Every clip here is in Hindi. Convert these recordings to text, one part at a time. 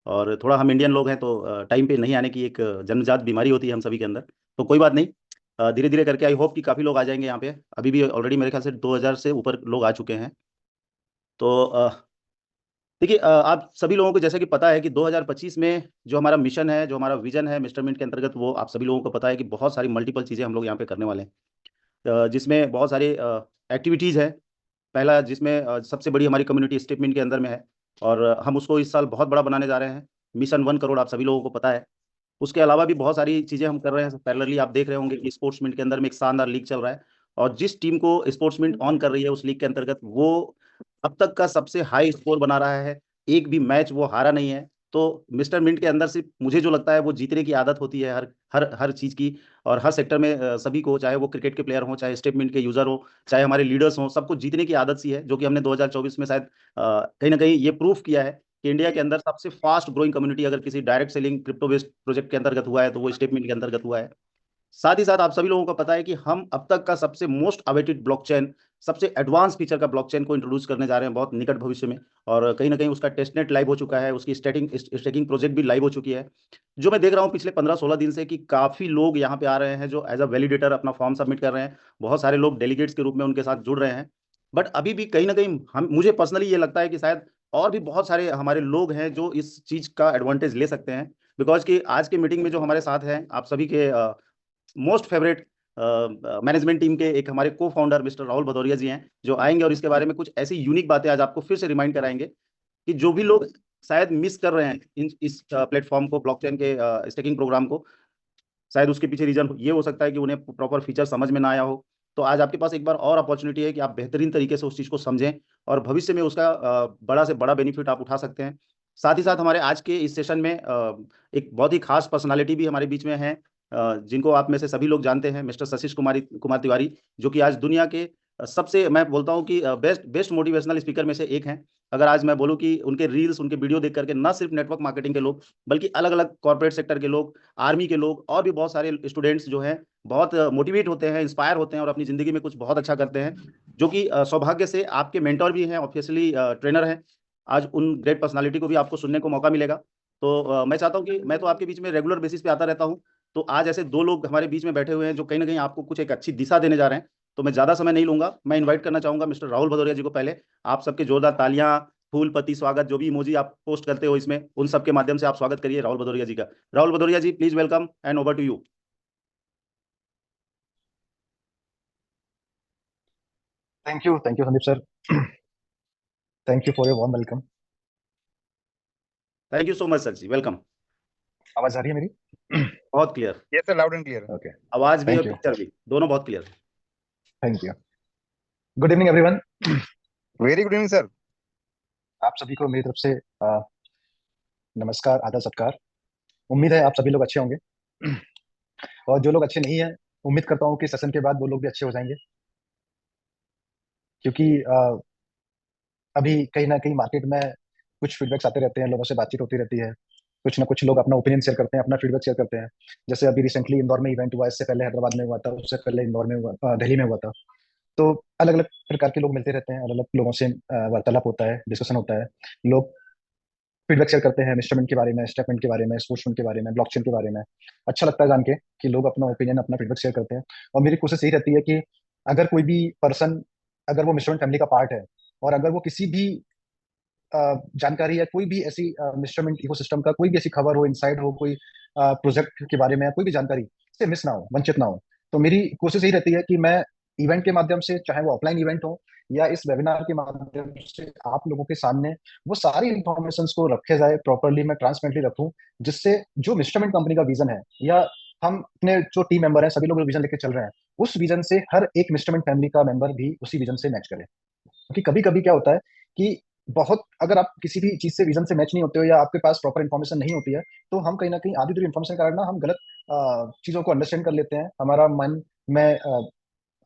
और थोड़ा हम इंडियन लोग हैं तो टाइम पे नहीं आने की एक जन्मजात बीमारी होती है हम सभी के अंदर। तो कोई बात नहीं, धीरे धीरे करके आई होप कि काफ़ी लोग आ जाएंगे यहाँ पे। अभी भी ऑलरेडी मेरे ख्याल से 2000 से ऊपर लोग आ चुके हैं। तो देखिए, आप सभी लोगों को जैसे कि पता है कि 2025 में जो हमारा मिशन है, जो हमारा विजन है मिस्टर मिंट के अंतर्गत, वो आप सभी लोगों को पता है कि बहुत सारी मल्टीपल चीज़ें हम लोग यहाँ पे करने वाले हैं। जिसमें बहुत सारी एक्टिविटीज़ है। पहला जिसमें सबसे बड़ी हमारी कम्युनिटी स्टेटमेंट के अंदर में है, और हम उसको इस साल बहुत बड़ा बनाने जा रहे हैं। मिशन 1 करोड़ आप सभी लोगों को पता है। उसके अलावा भी बहुत सारी चीज़ें हम कर रहे हैं पैरेलली। आप देख रहे होंगे कि स्पोर्ट्स मिनट के अंदर में एक शानदार लीग चल रहा है, और जिस टीम को स्पोर्ट्स मिनट ऑन कर रही है उस लीग के अंतर्गत, वो अब तक का सबसे हाई स्कोर बना रहा है। एक भी मैच वो हारा नहीं है। तो मिस्टर मिंट के अंदर सिर्फ मुझे जो लगता है वो जीतने की आदत होती है हर हर हर चीज़ की। और हर सेक्टर में सभी को, चाहे वो क्रिकेट के प्लेयर हों, चाहे स्टेट मिंट के यूज़र हो, चाहे हमारे लीडर्स हों, सबको जीतने की आदत सी है, जो कि हमने 2024 में शायद कहीं ना कहीं ये प्रूफ किया है कि इंडिया के अंदर सबसे फास्ट ग्रोइंग कम्युनिटी अगर किसी direct selling crypto based project के अंतर्गत हुआ है तो वो स्टेटमेंट के अंतर्गत हुआ है। साथ ही साथ आप सभी लोगों को पता है कि हम अब तक का सबसे मोस्ट अवेटेड ब्लॉकचेन, सबसे एडवांस फीचर का ब्लॉकचेन को इंट्रोड्यूस करने जा रहे हैं बहुत निकट भविष्य में। और कहीं ना कहीं उसका टेस्टनेट लाइव हो चुका है, उसकी स्टेकिंग प्रोजेक्ट भी लाइव हो चुकी है। जो मैं देख रहा हूँ पिछले 15-16 दिन से कि काफ़ी लोग यहाँ पे आ रहे हैं जो एज अ वैलिडेटर अपना फॉर्म सबमिट कर रहे हैं। बहुत सारे लोग डेलीगेट्स के रूप में उनके साथ जुड़ रहे हैं। बट अभी भी कहीं ना कहीं हम मुझे पर्सनली ये लगता है कि शायद और भी बहुत सारे हमारे लोग हैं जो इस चीज़ का एडवांटेज ले सकते हैं। बिकॉज कि आज के मीटिंग में जो हमारे साथ हैं आप सभी के मोस्ट फेवरेट मैनेजमेंट टीम के एक हमारे को फाउंडर मिस्टर राहुल भदौरिया जी हैं, जो आएंगे और इसके बारे में कुछ ऐसी यूनिक बातें आज आपको फिर से रिमाइंड कराएंगे कि जो भी लोग शायद मिस कर रहे हैं इस प्लेटफॉर्म को, ब्लॉकचेन के स्टेकिंग प्रोग्राम को, शायद उसके पीछे रीजन ये हो सकता है कि उन्हें प्रॉपर फीचर समझ में ना आया हो। तो आज आपके पास एक बार और अपॉर्चुनिटी है कि आप बेहतरीन तरीके से उस चीज़ को समझें और भविष्य में उसका बड़ा से बड़ा बेनिफिट आप उठा सकते हैं। साथ ही साथ हमारे आज के इस सेशन में एक बहुत ही खास पर्सनालिटी भी हमारे बीच में है, जिनको आप में से सभी लोग जानते हैं, मिस्टर सशीश कुमार तिवारी, जो कि आज दुनिया के सबसे, मैं बोलता हूँ कि बेस्ट बेस्ट मोटिवेशनल स्पीकर में से एक हैं। अगर आज मैं बोलूँ कि उनके रील्स, उनके वीडियो देख करके ना सिर्फ नेटवर्क मार्केटिंग के लोग, बल्कि अलग अलग कॉर्पोरेट सेक्टर के लोग, आर्मी के लोग, और भी बहुत सारे स्टूडेंट्स जो हैं बहुत मोटिवेट होते हैं, इंस्पायर होते हैं और अपनी ज़िंदगी में कुछ बहुत अच्छा करते हैं, जो कि सौभाग्य से आपके मेंटर भी हैं, ऑफिशियली ट्रेनर हैं। आज उन ग्रेट पर्सनालिटी को भी आपको सुनने को मौका मिलेगा। तो मैं चाहता हूँ कि मैं तो आपके बीच में रेगुलर बेसिस पे आता रहता हूँ। तो आज ऐसे दो लोग हमारे बीच में बैठे हुए हैं जो कहीं ना कहीं आपको कुछ एक अच्छी दिशा देने जा रहे हैं। तो मैं ज़्यादा समय नहीं लूंगा, मैं इन्वाइट करना चाहूंगा मिस्टर राहुल भदौरिया जी को। पहले आप सबके जोरदार तालियां, फूल पत्ती स्वागत, जो भी इमोजी आप पोस्ट करते हो इसमें, उन सब के माध्यम से आप स्वागत करिए राहुल भदौरिया जी का। Rahul Bhadauria ji, please welcome and over to you. Thank you Sandeep sir. Thank you for your warm welcome. Thank you so much sir ji, welcome. आवाज आ रही है मेरी? बहुत clear, yes sir, loud and clear. Okay, आवाज भी और थैंक यू। पिक्चर भी दोनों बहुत क्लियर है। Thank you. Good evening everyone. Very good evening sir. आप सभी को मेरी तरफ से नमस्कार, आदर, सत्कार। उम्मीद है आप सभी लोग अच्छे होंगे, और जो लोग अच्छे नहीं हैं, उम्मीद करता हूँ कि सेशन के बाद वो लोग भी अच्छे हो जाएंगे। क्योंकि अभी कहीं ना कहीं मार्केट में कुछ फीडबैक्स आते रहते हैं, लोगों से बातचीत होती रहती है, कुछ ना कुछ लोग अपना ओपिनियन शेयर करते हैं, अपना फीडबैक शेयर करते हैं। जैसे अभी रिसेंटली इंदौर में इवेंट हुआ, इससे पहले हैदराबाद में हुआ था, उससे पहले इंदौर में हुआ, दिल्ली में हुआ था। तो अलग अलग प्रकार के लोग मिलते रहते हैं, अलग अलग लोगों से वार्तालाप होता है, डिस्कशन होता है। लोग फीडबैक शेयर करते हैं इंस्ट्रूमेंट के बारे में, स्टेटमेंट के बारे में, स्पोर्ट्समेंट के बारे में, ब्लॉकचेन के बारे में। अच्छा लगता है जान के कि लोग अपना ओपिनियन, अपना फीडबैक शेयर करते हैं। और मेरी कोशिश यही रहती है कि अगर कोई भी पर्सन, अगर वो मिश्रण फैमिली का पार्ट है, और अगर वो किसी भी जानकारी या कोई भी ऐसी इंस्ट्रूमेंट इकोसिस्टम का कोई भी ऐसी खबर हो, इनसाइड हो, कोई प्रोजेक्ट के बारे में, कोई भी जानकारी से मिस ना हो, वंचित ना हो, तो मेरी कोशिश यही रहती है कि मैं इवेंट के माध्यम से, चाहे वो ऑफलाइन इवेंट हो या इस वेबिनार के माध्यम से, आप लोगों के सामने वो सारी इंफॉर्मेशन को रखे जाए प्रॉपरली, मैं ट्रांसपेरेंटली रखूं, जिससे जो मिस्टरमेंट कंपनी का विजन है, या हम अपने जो टीम मेंबर हैं सभी लोग विजन लेके चल रहे हैं, उस विजन से हर एक मिस्टरमेंट फैमिली का मेंबर भी उसी विजन से मैच करे। क्योंकि कभी कभी क्या होता है कि बहुत, अगर आप किसी भी चीज से विजन से मैच नहीं होते हो, या आपके पास प्रॉपर इन्फॉर्मेशन नहीं होती है, तो हम कहीं ना कहीं आधी अधूरी इन्फॉर्मेशन के कारण ना हम गलत चीजों को अंडरस्टैंड कर लेते हैं, हमारा मन में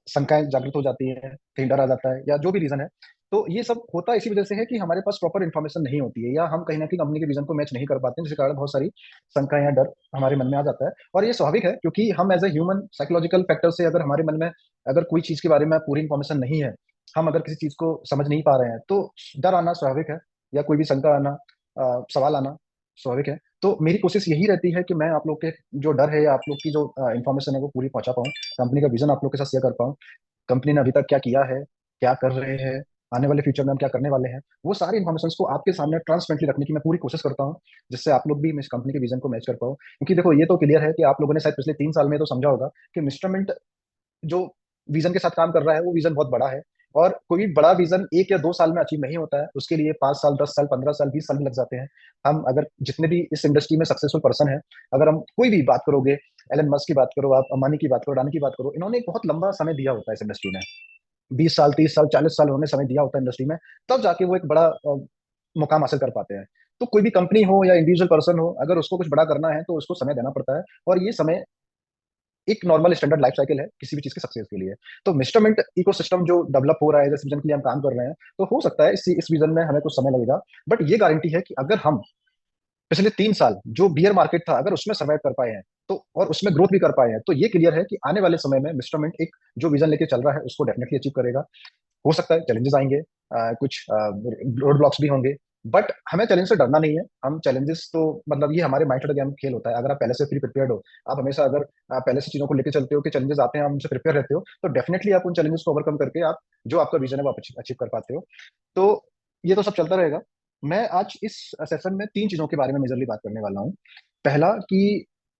शंकाएं जागृत हो जाती है, कहीं डर आ जाता है, या जो भी रीजन है। तो ये सब होता इसी वजह से है कि हमारे पास प्रॉपर इन्फॉर्मेशन नहीं होती है, या हम कहीं ना कहीं कंपनी के विजन को मैच नहीं कर पाते हैं, जिसके कारण बहुत सारी शंकाएं या डर हमारे मन में आ जाता है। और ये स्वाभाविक है, क्योंकि हम as a human psychological factor से, अगर हमारे मन में अगर कोई चीज के बारे में पूरी इन्फॉर्मेशन नहीं है, हम अगर किसी चीज को समझ नहीं पा रहे हैं, तो डर आना स्वाभाविक है, या कोई भी शंका आना, सवाल आना स्वाभाविक है। तो मेरी कोशिश यही रहती है कि मैं आप लोग के जो डर है या आप लोग की जो इन्फॉर्मेशन है वो पूरी पहुंचा पाऊँ, कंपनी का विजन आप लोग के साथ शेयर कर पाऊँ, कंपनी ने अभी तक क्या किया है, क्या कर रहे हैं, आने वाले फ्यूचर में हम क्या करने वाले हैं, वो सारी इन्फॉर्मेशन को आपके सामने ट्रांसपेरेंटली रखने की मैं पूरी कोशिश करता हूँ, जिससे आप लोग भी इस कंपनी के विजन को मैच कर पाओ। क्योंकि देखो ये तो क्लियर है कि आप लोगों ने शायद पिछले 3 साल में तो समझा होगा कि मिस्टर मिंट जो विजन के साथ काम कर रहा है वो विजन बहुत बड़ा है, और कोई बड़ा विजन 1 या 2 साल में अचीव नहीं होता है, उसके लिए 5 साल, 10 साल, 15 साल, 20 साल भी लग जाते हैं। हम अगर जितने भी इस इंडस्ट्री में सक्सेसफुल पर्सन है, अगर हम कोई भी बात करोगे, एलन मस्क की बात करो, आप अंबानी की बात करो, अडानी की बात करो, इन्होंने एक बहुत लंबा समय दिया होता है इस इंडस्ट्री में, 20 साल, 30 साल, 40 साल उन्होंने समय दिया होता है इंडस्ट्री में, तब जाके वो एक बड़ा मुकाम हासिल कर पाते हैं। तो कोई भी कंपनी हो या इंडिविजुअल पर्सन हो, अगर उसको कुछ बड़ा करना है तो उसको समय देना पड़ता है, और ये समय एक नॉर्मल स्टैंडर्ड लाइफ साइकिल है किसी भी चीज के सक्सेस के लिए। तो मिस्टरमेंट इकोसिस्टम जो डेवलप हो रहा है, जिस विजन के लिए हम काम कर रहे हैं, तो हो सकता है इस विजन में हमें कुछ समय लगेगा, बट ये गारंटी है कि अगर हम पिछले 3 साल जो बियर मार्केट था अगर उसमें सर्वाइव कर पाए हैं, तो और उसमें ग्रोथ भी कर पाए हैं, तो ये क्लियर है कि आने वाले समय में मिस्टरमेंट एक जो विजन लेके चल रहा है उसको डेफिनेटली अचीव करेगा। हो सकता है चैलेंजेस आएंगे, कुछ रोड ब्लॉक्स भी होंगे, बट हमें चैलेंज से डरना नहीं है। हम चैलेंजेस तो मतलब ये हमारे माइंड गेम खेल होता है, अगर आप पहले से प्री प्रिपेयर्ड हो, आप हमेशा अगर पहले से चीजों को लेकर चलते हो कि चैलेंजेस आते हैं, आप उनसे प्रिपेयर रहते हो, तो डेफिनेटली आप उन चैलेंजेस को ओवरकम करके आप जो आपका विजन है वो अचीव कर पाते हो। तो ये तो सब चलता रहेगा। मैं आज इस सेशन में 3 चीजों के बारे में मेजरली बात करने वाला हूँ। पहला कि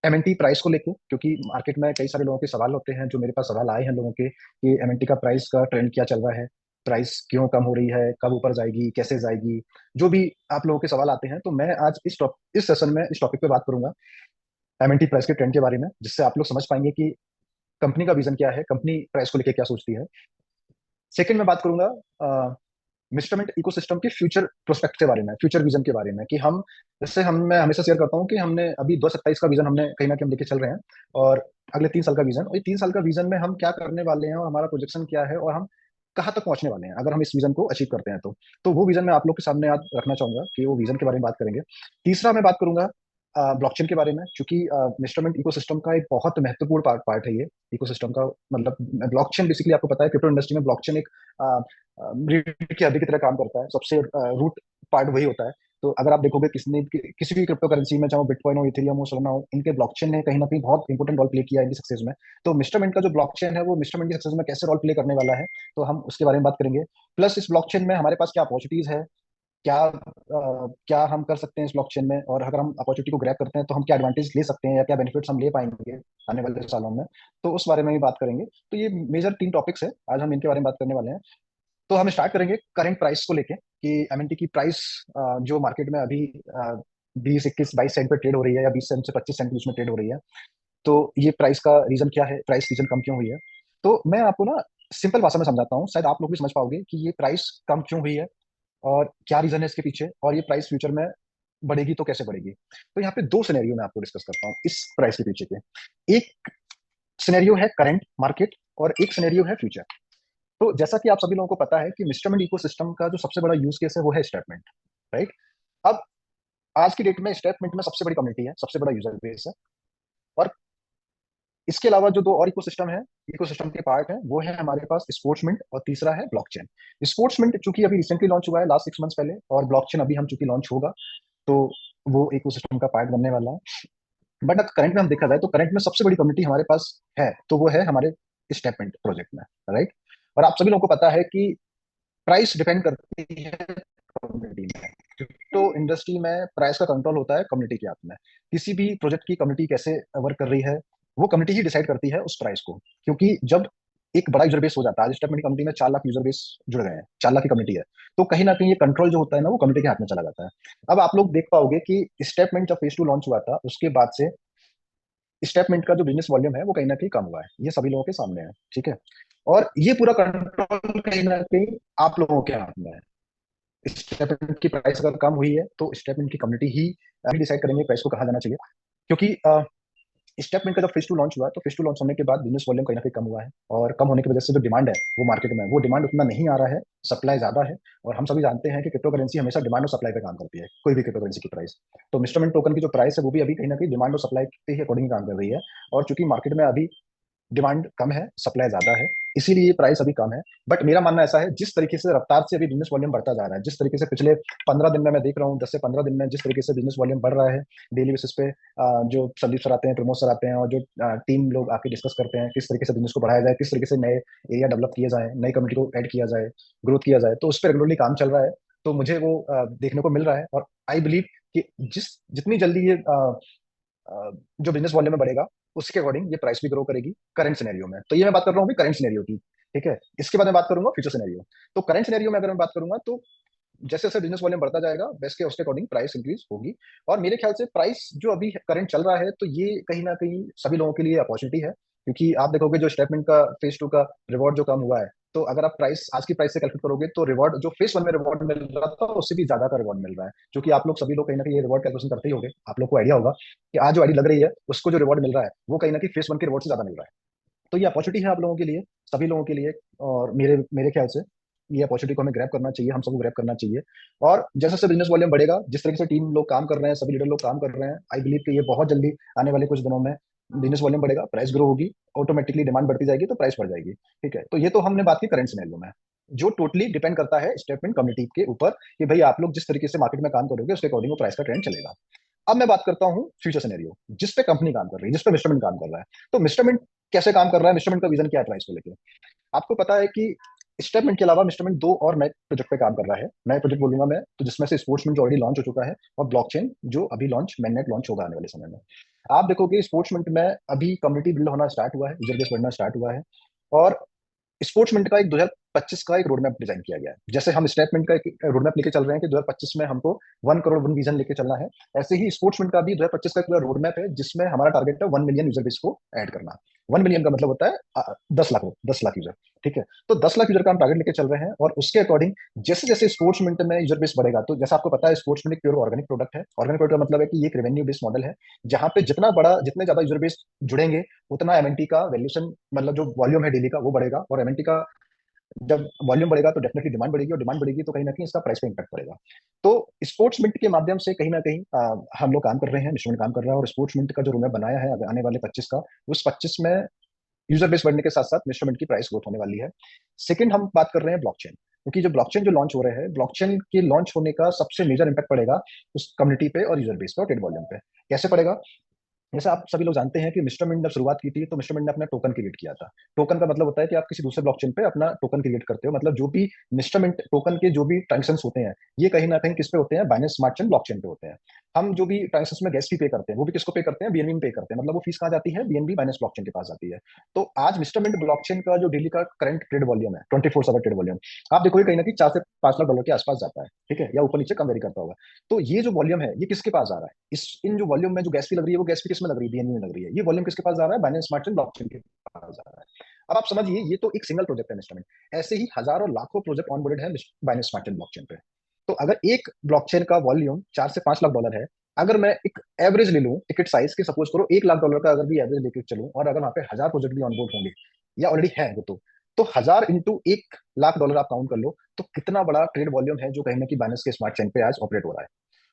एमएनटी प्राइस को लेके, क्योंकि मार्केट में कई सारे लोगों के सवाल होते हैं, जो मेरे पास सवाल आए हैं लोगों के कि एमएनटी का प्राइस का ट्रेंड क्या चल रहा है, प्राइस क्यों कम हो रही है, कब ऊपर जाएगी, कैसे जाएगी, जो भी आप लोगों के सवाल आते हैं, तो मैं आज इस सेशन में इस टॉपिक पे बात करूंगा, एमएनटी प्राइस के ट्रेंड के बारे में, जिससे आप लोग समझ पाएंगे कि कंपनी का विजन क्या है, कंपनी प्राइस को लेकर क्या सोचती है। सेकंड में बात करूंगा मिस्टरमेंट इकोसिस्टम के फ्यूचर प्रोस्पेक्ट के बारे में, फ्यूचर विजन के बारे में, कि हम जैसे हम मैं हमेशा शेयर करता हूँ कि हमने अभी 2027 का विजन हमने कहीं ना कहीं हम लेके चल रहे हैं, और अगले 3 साल का विजन, और ये 3 साल का विजन में हम क्या करने वाले हैं और हमारा प्रोजेक्शन क्या है और हम कहाँ तक पहुंचने वाले हैं अगर हम इस विजन को अचीव करते हैं। तो वो विजन मैं आप लोग के सामने आज रखना चाहूंगा कि वो विजन के बारे में बात करेंगे। तीसरा मैं बात करूंगा ब्लॉकचेन के बारे में, क्योंकि इंस्ट्रूमेंट इकोसिस्टम का एक बहुत महत्वपूर्ण पार्ट है ये इकोसिस्टम का। मतलब ब्लॉकचेन बेसिकली आपको पता है क्रिप्टो इंडस्ट्री में ब्लॉकचेन एक रीढ़ की हड्डी की तरह काम करता है, सबसे रूट पार्ट वही होता है। तो अगर आप देखोगे किसी भी क्रिप्टो करेंसी में, चाहे वो बिटकॉइन हो, इथेरियम हो, सोलाना हो, इनके ब्लॉकचेन ने कहीं ना कहीं बहुत इंपॉर्टेंट रोल प्ले किया है इनकी सक्सेस में। तो मिस्टरमेंट का जो ब्लॉकचेन है वो मिस्टरमेंट की सक्सेस में कैसे रोल प्ले करने वाला है, तो हम उसके बारे में बात करेंगे। प्लस इस ब्लॉकचेन में हमारे पास क्या अपॉर्चुनिटीज है, क्या हम कर सकते हैं इस ब्लॉकचेन में, और अगर हम अपॉर्चुनिटी को ग्रैब करते हैं तो हम क्या एडवांटेज ले सकते हैं या क्या बेनिफिट्स हम ले पाएंगे आने वाले सालों में, तो उस बारे में भी बात करेंगे। तो ये मेजर 3 टॉपिक्स है, आज हम इनके बारे में बात करने वाले हैं। तो हम स्टार्ट करेंगे करंट प्राइस को लेके कि एमएनटी की प्राइस जो मार्केट में अभी 20, 21, 22 सेंट पे ट्रेड हो रही है, या 20 सेंट से 25 सेंट के बीच में ट्रेड हो रही है। तो ये प्राइस का रीजन क्या है, प्राइस रीजन कम क्यों हुई है, तो मैं आपको ना सिंपल भाषा में समझाता हूँ, शायद आप लोग भी समझ पाओगे कि ये प्राइस कम क्यों हुई है और क्या रीजन है इसके पीछे, और ये प्राइस फ्यूचर में बढ़ेगी तो कैसे बढ़ेगी। तो यहाँ पे 2 सिनेरियो मैं आपको डिस्कस करता हूँ इस प्राइस के पीछे के। एक सिनेरियो है करंट मार्केट और एक सिनेरियो है फ्यूचर। तो जैसा कि आप सभी लोगों को पता है कि मिस्टरमेंट इकोसिस्टम का जो सबसे बड़ा यूज केस है वो है स्टेटमेंट, राइट। अब आज की डेट में स्टेटमेंट में सबसे बड़ी कम्युनिटी है, सबसे बड़ा यूजर बेस है, और इसके अलावा जो 2 और इकोसिस्टम है, इकोसिस्टम के पार्ट है, वो है हमारे पास स्पोर्ट्समिंट और तीसरा है ब्लॉकचेन। स्पोर्ट्समिंट चूंकि अभी रिसेंटली लॉन्च हुआ है लास्ट 6 मंथ्स पहले, और ब्लॉकचेन अभी हम चूंकि लॉन्च होगा, तो वो इकोसिस्टम का पार्ट बनने वाला है। बट अगर करंट में हम देखा जाए तो करंट में सबसे बड़ी कम्युनिटी हमारे पास है, तो वो है हमारे स्टेटमेंट प्रोजेक्ट में, राइट। और आप सभी लोगों को पता है कि प्राइस डिपेंड करती है कम्युनिटी में, क्रिप्टो इंडस्ट्री में प्राइस का कंट्रोल होता है कम्युनिटी के हाथ में। किसी भी प्रोजेक्ट की कम्युनिटी कैसे वर्क कर रही है वो कम्युनिटी ही डिसाइड करती है उस प्राइस को, क्योंकि जब एक बड़ा यूजर बेस हो जाता है, आज स्टेटमेंट कम्युनिटी में 4 लाख यूजर बेस जुड़ गए हैं, 4 लाख की कम्युनिटी है, तो कहीं ना कहीं ये कंट्रोल जो होता है ना वो कम्युनिटी के हाथ में चला जाता है। अब आप लोग देख पाओगे कि स्टेटमेंट जब फेज 2 लॉन्च हुआ था उसके बाद से स्टेटमेंट का जो बिजनेस वॉल्यूम है वो कहीं ना कहीं कम हुआ है, ये सभी लोगों के सामने है, ठीक है। और ये पूरा कंट्रोल कहीं ना कहीं आप लोगों के हाथ में है। स्टेटमेंट की प्राइस अगर कम हुई है तो स्टेटमेंट की कम्युनिटी ही डिसाइड करेंगे प्राइस को कहाँ जाना चाहिए, क्योंकि स्टेटमेंट का जब फेज 2 लॉन्च हुआ है तो फेज 2 लॉन्च होने के बाद बिजनेस वॉल्यूम कहीं ना कहीं कम हुआ है, और कम होने की वजह से जो डिमांड है वो मार्केट में, वो डिमांड उतना नहीं आ रहा है, सप्लाई ज्यादा है। और हम सभी जानते हैं कि क्रिप्टो करेंसी हमेशा डिमांड और सप्लाई पे काम करती है, कोई भी क्रिप्टो करेंसी की प्राइस। तो मिस्टरमेंट टोकन की जो प्राइस है वो भी अभी कहीं ना कहीं डिमांड और सप्लाई के ही अकॉर्डिंग काम कर रही है, और चूंकि मार्केट में अभी डिमांड कम है, सप्लाई ज्यादा है, इसीलिए प्राइस अभी कम है। बट मेरा मानना ऐसा है, जिस तरीके से रफ्तार से अभी बिजनेस वॉल्यूम बढ़ता जा रहा है, जिस तरीके से पिछले 15 दिन में मैं देख रहा हूँ, 10 से 15 दिन में जिस तरीके से बिजनेस वॉल्यूम बढ़ रहा है डेली बेसिस पे, जो संदीप सर आते हैं, प्रमोद सर आते हैं, और जो टीम लोग आके डिस्कस करते हैं किस तरीके से बिजनेस को बढ़ाया जाए, किस तरीके से नए एरिया डेवलप किए जाए, नई कम्युनिटी को ऐड किया जाए, ग्रोथ किया जाए, तो उस पर रेगुलरली काम चल रहा है। तो मुझे वो देखने को मिल रहा है, और आई बिलीव कि जितनी जल्दी ये जो बिजनेस वॉल्यूम में बढ़ेगा, उसके अकॉर्डिंग ये प्राइस भी ग्रो करेगी करंट सिनेरियो में। तो ये मैं बात कर रहा हूँ करंट सिनेरियो की। ठीक है, इसके बाद मैं बात करूंगा फ्यूचर सिनेरियो। तो करंट सिनेरियो में अगर मैं बात करूंगा, तो जैसे जैसे बिजनेस वॉल्यूम बढ़ता जाएगा, बेस्ट के उसके अकॉर्डिंग प्राइस इंक्रीज होगी। और मेरे ख्याल से प्राइस जो अभी करंट चल रहा है, तो ये कहीं ना कहीं सभी लोगों के लिए अपॉर्चुनिटी है, क्योंकि आप देखोगे जो स्टेटमेंट का फेज 2 का रिवॉर्ड जो कम हुआ है, तो अगर आप प्राइस आज की प्राइस से कैलकुलेट करोगे, तो रिवॉर्ड जो फेज 1 में रिवॉर्ड मिल रहा था, उससे भी ज्यादा का रिवॉर्ड मिल रहा है। क्योंकि आप लोग सभी लोग कहीं ना कहीं ये रिवॉर्ड कैलकुलेशन करते ही होंगे, आप लोग को आइडिया होगा कि आज जो आईडी लग रही है, उसको जो रिवॉर्ड मिल रहा है, वो कहीं ना कहीं फेज 1 के रिवॉर्ड से ज्यादा मिल रहा है। तो ये अपॉर्चुनिटी है आप लोगों के लिए, सभी लोगों के लिए। और मेरे मेरे ख्याल से ये अपॉर्चुनिटी को हमें ग्रैब करना चाहिए, हम सबको ग्रैब करना चाहिए। और जैसे जैसे बिजनेस वॉल्यूम बढ़ेगा, जिस तरीके से टीम लोग काम कर रहे हैं, सभी लीडर लोग काम कर रहे हैं, आई बिलीव कि ये बहुत जल्दी आने वाले कुछ दिनों में बिजनेस वॉल्यूम बढ़ेगा, प्राइस ग्रो होगी, ऑटोमेटिकली डिमांड बढ़ती जाएगी, तो प्राइस बढ़ जाएगी। ठीक है, तो ये तो हमने बात की करंट सिनेरियो में, जो टोटली डिपेंड करता है स्टेटमेंट कम्युनिटी के ऊपर, कि भाई आप लोग जिस तरीके से मार्केट में काम करोगे, उसके अकॉर्डिंग वो प्राइस का ट्रेंड चलेगा। अब मैं बात करता हूँ फ्यूचर सिनेरियो, जिस पे कंपनी काम कर रही है, जिस पे मिस्टर मिंट काम कर रहा है। तो मिस्टर मिंट कैसे काम कर रहा है, मिस्टर मिंट का विजन क्या है प्राइस को लेकर? आपको पता है कि स्टेटमेंट के अलावा मिस्टर मिंट दो और नए प्रोजेक्ट पे काम कर रहा है। नए प्रोजेक्ट बोलूंगा मैं, तो जिसमें से स्पोर्ट्समिंट जो ऑलरेडी लॉन्च हो चुका है, और ब्लॉकचेन जो अभी लॉन्च मैननेट लॉन्च होगा आने वाले समय में। आप देखोगे स्पोर्ट्समिंट में अभी कम्युनिटी बिल्ड होना स्टार्ट हुआ है, यूजर बेस बढ़ना स्टार्ट हुआ है। और स्पोर्ट्समिंट का एक 2025 का एक रोड मैप डिजाइन किया गया है। जैसे हम स्टेटमेंट का एक रोड मैप लेके चल रहे हैं कि 2025 में हमको 1 करोड़ वन विजन लेके चलना है, ऐसे ही स्पोर्ट्समिंट का भी 2025 का पूरा रोड मैप है, जिसमें हमारा टारगेट है 1 मिलियन यूजर बेस को ऐड करना। 1 मिलियन का मतलब होता है 10 लाख, 10 लाख यूजर। ठीक है, तो 10 लाख यूजर का हम टारगेट लेके चल रहे हैं, और उसके अकॉर्डिंग जैसे जैसे स्पोर्ट्समिंट में यूजर बेस बढ़ेगा, तो जैसा आपको पता है स्पोर्ट्समिंट एक प्योर ऑर्गेनिक प्रोडक्ट है। ऑर्गेनिक प्रोडक्ट का मतलब है कि ये एक रेवेन्यू बेस्ड मॉडल है, जहां पे जितने ज्यादा यूजर बेस जुड़ेंगे, उतना एमएनटी का वैल्यूएशन, मतलब जो वॉल्यूम है डेली का, वो बढ़ेगा। और एमएनटी का जब वॉल्यूम बढ़ेगा, तो डेफिनेटली डिमांड बढ़ेगी, और डिमांड बढ़ेगी तो कहीं ना कहीं इसका प्राइस पे इंपैक्ट पड़ेगा। तो स्पोर्ट्स मिंट के माध्यम से कहीं ना कहीं हम लोग काम कर रहे हैं, मिशन काम कर रहा है, और स्पोर्ट्स मिंट का जो रूम बनाया है आने वाले 25 का, उस 25 में यूजर बेस बढ़ने के साथ साथ मिशन की प्राइस ग्रोथ होने वाली है। सेकंड, हम बात कर रहे हैं ब्लॉकचेन, क्योंकि जो ब्लॉकचेन जो लॉन्च हो रहे हैं, ब्लॉकचेन के लॉन्च होने का सबसे मेजर इंपैक्ट पड़ेगा उस कम्युनिटी पे और यूजर बेस पे और ट्रेड वॉल्यूम पे। कैसे पड़ेगा? जैसे आप सभी लोग जानते हैं कि मिस्टर मिंट ने शुरुआत की थी, तो मिस्टर मिंट ने अपना टोकन क्रिएट किया था। टोकन का मतलब होता है कि आप किसी दूसरे ब्लॉकचेन पे अपना टोकन क्रिएट करते हो। मतलब जो भी मिस्टर मिंट टोकन के जो भी ट्रांजेक्शन होते हैं, ये कहीं ना कहीं किस पे होते हैं? बाइनेंस स्मार्ट चेन ब्लॉकचेन पे होते हैं। हम जो भी ट्रांजेक्शन में गैस फी पे करते हैं, वो भी किसको पे करते हैं? बीएनबी में पे करते हैं। मतलब वो फीस कहाँ जाती है? बीएनबी बाइनेंस ब्लॉकचेन के पास जाती है। तो आज मिस्टर मिंट ब्लॉकचेन का जो डेली का करंट ट्रेड वॉल्यूम है, 24/7 ट्रेड वॉल्यूम, आप देखोगे कहीं ना कहीं 4 से 5 लाख डॉलर के आसपास जाता है। ठीक है, या ऊपर नीचे कम वेरी करता होगा। तो ये जो वॉल्यूम है, ये किसके पास आ रहा है? इन जो वॉल्यूम में जो गैस फी लग रही है, वो गैस फी किस में लग रही है? बीएनबी में लग रही है। ये वॉल्यूम किसके पास जा रहा है? बाइनेंस स्मार्ट चेन ब्लॉकचेन के पास जा रहा है। अब आप समझिए, ये तो एक सिंगल प्रोजेक्ट है इंस्ट्रूमेंट, ऐसे ही हजारों लाखों प्रोजेक्ट ऑनबोर्डेड है बाइनेंस स्मार्ट चेन ब्लॉकचेन पे। तो अगर एक ब्लॉकचेन का वॉल्यूम 4 से 5 लाख डॉलर है, अगर मैं एक एवरेज ले लूं टिकट साइज के, सपोज करो 1 लाख डॉलर का अगर भी एवरेज लेके चलूं, और अगर वहां पे 1000 प्रोजेक्ट भी ऑनबोर्ड होंगे, या ऑलरेडी है वो, तो 1000 इंटू 1 लाख डॉलर आप काउंट कर लो, तो कितना बड़ा ट्रेड वॉल्यूम है जो कहीं ना कहीं बाइनेंस के स्मार्ट चेन पे आज ऑपरेट हो रहा है।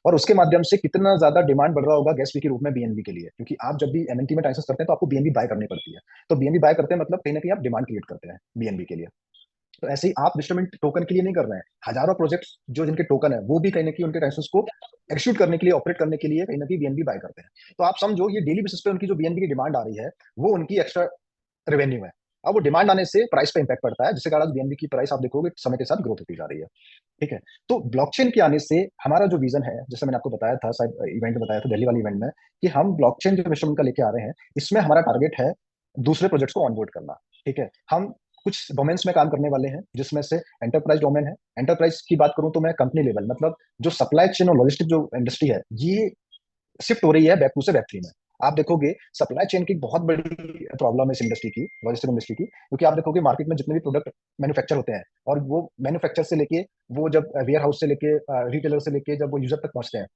और उसके माध्यम से कितना ज्यादा डिमांड बढ़ रहा होगा गैस फी के रूप में बीएनबी के लिए, क्योंकि आप जब भी एमएनटी में ट्रांजेक्शन करते हैं, तो आपको बीएनबी बाय करनी पड़ती है। तो बीएनबी बाय करते हैं, मतलब कहीं ना कहीं आप डिमांड क्रिएट करते हैं बीएनबी के लिए। तो ऐसे ही आप इंस्ट्रूमेंट टोकन के लिए नहीं कर रहे हैं, हजारों प्रोजेक्ट्स जो जिनके टोकन है, वो भी कहीं ना कहीं उनके ट्रांजेक्शंस को एक्सिक्यूट करने के लिए, ऑपरेट करने के लिए कहीं ना कहीं बीएनबी बाय करते हैं। तो आप समझो, ये डेली बेसिस पे उनकी जो बीएनबी की डिमांड आ रही है, वो उनकी एक्स्ट्रा रेवेन्यू है। अब वो डिमांड आने से प्राइस पे इंपैक्ट पड़ता है, जिसके कारण बीएनबी की प्राइस आप देखोगे समय के साथ ग्रोथ होती जा रही है। ठीक है, तो ब्लॉकचेन के आने से हमारा जो विजन है, जैसे मैंने आपको बताया था, शायद इवेंट में बताया था, दिल्ली वाले इवेंट में, कि हम ब्लॉकचेन जो मिशन का लेके आ रहे हैं, इसमें हमारा टारगेट है दूसरे प्रोजेक्ट्स को ऑनबोर्ड करना। ठीक है, हम कुछ डोमेन्स में काम करने वाले हैं, जिसमें से एंटरप्राइज डोमेन है। एंटरप्राइज की बात करूं तो मैं कंपनी लेवल, मतलब जो सप्लाई चेन और लॉजिस्टिक जो इंडस्ट्री है, ये शिफ्ट हो रही है वेब 2 से वेब 3 में। आप देखोगे सप्लाई चेन की बहुत बड़ी प्रॉब्लम है इस इंडस्ट्री की, लॉजिस्टिक इंडस्ट्री की, क्योंकि आप देखोगे मार्केट में जितने भी प्रोडक्ट मैन्युफैक्चर होते हैं, और वो मैन्युफैक्चर से लेके, वो जब वेयर हाउस से लेके, रिटेलर से लेके जब वो यूजर तक पहुंचते हैं,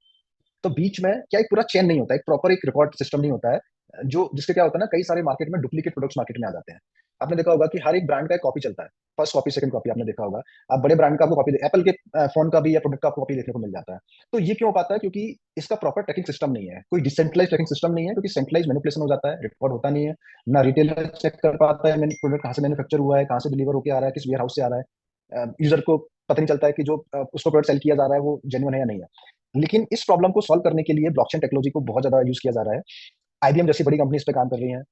तो बीच में क्या एक पूरा चेन नहीं होता, एक प्रॉपर एक रिकॉर्ड सिस्टम नहीं होता है, जो जिसके क्या होता है ना, कई सारे मार्केट में डुप्लीकेट प्रोडक्ट्स मार्केट में आ जाते हैं। आपने देखा होगा कि हर एक ब्रांड का एक कॉपी चलता है, फर्स्ट कॉपी सेकंड कॉपी आपने देखा होगा। आप बड़े ब्रांड का आपको कॉपी, एप्पल के फोन का भी या प्रोडक्ट का आपको कॉपी देखने को मिल जाता है। तो ये क्यों हो पाता है? क्योंकि इसका प्रॉपर ट्रैकिंग सिस्टम नहीं है, कोई डिसेंट्रलाइज ट्रैकिंग सिस्टम नहीं है, क्योंकि सेंट्रलाइज मैनिपुलेशन हो जाता है, रिकॉर्ड होता नहीं है। ना रिटेलर चेक कर पाता है प्रोडक्ट कहाँ से मैन्युफैक्चर हुआ है, कहाँ से डिलीवर होकर आ रहा है, किस वेयर हाउस से आ रहा है। यूजर को पता नहीं चलता है कि जो उसको प्रोडक्ट सेल किया जा रहा है वो जेन्युइन है या नहीं है। लेकिन इस प्रॉब्लम को सॉल्व करने के लिए ब्लॉकचेन टेक्नोलॉजी को बहुत ज्यादा यूज किया जा रहा है। आईबीएम जैसी बड़ी कंपनी इस पे काम कर रही हैं।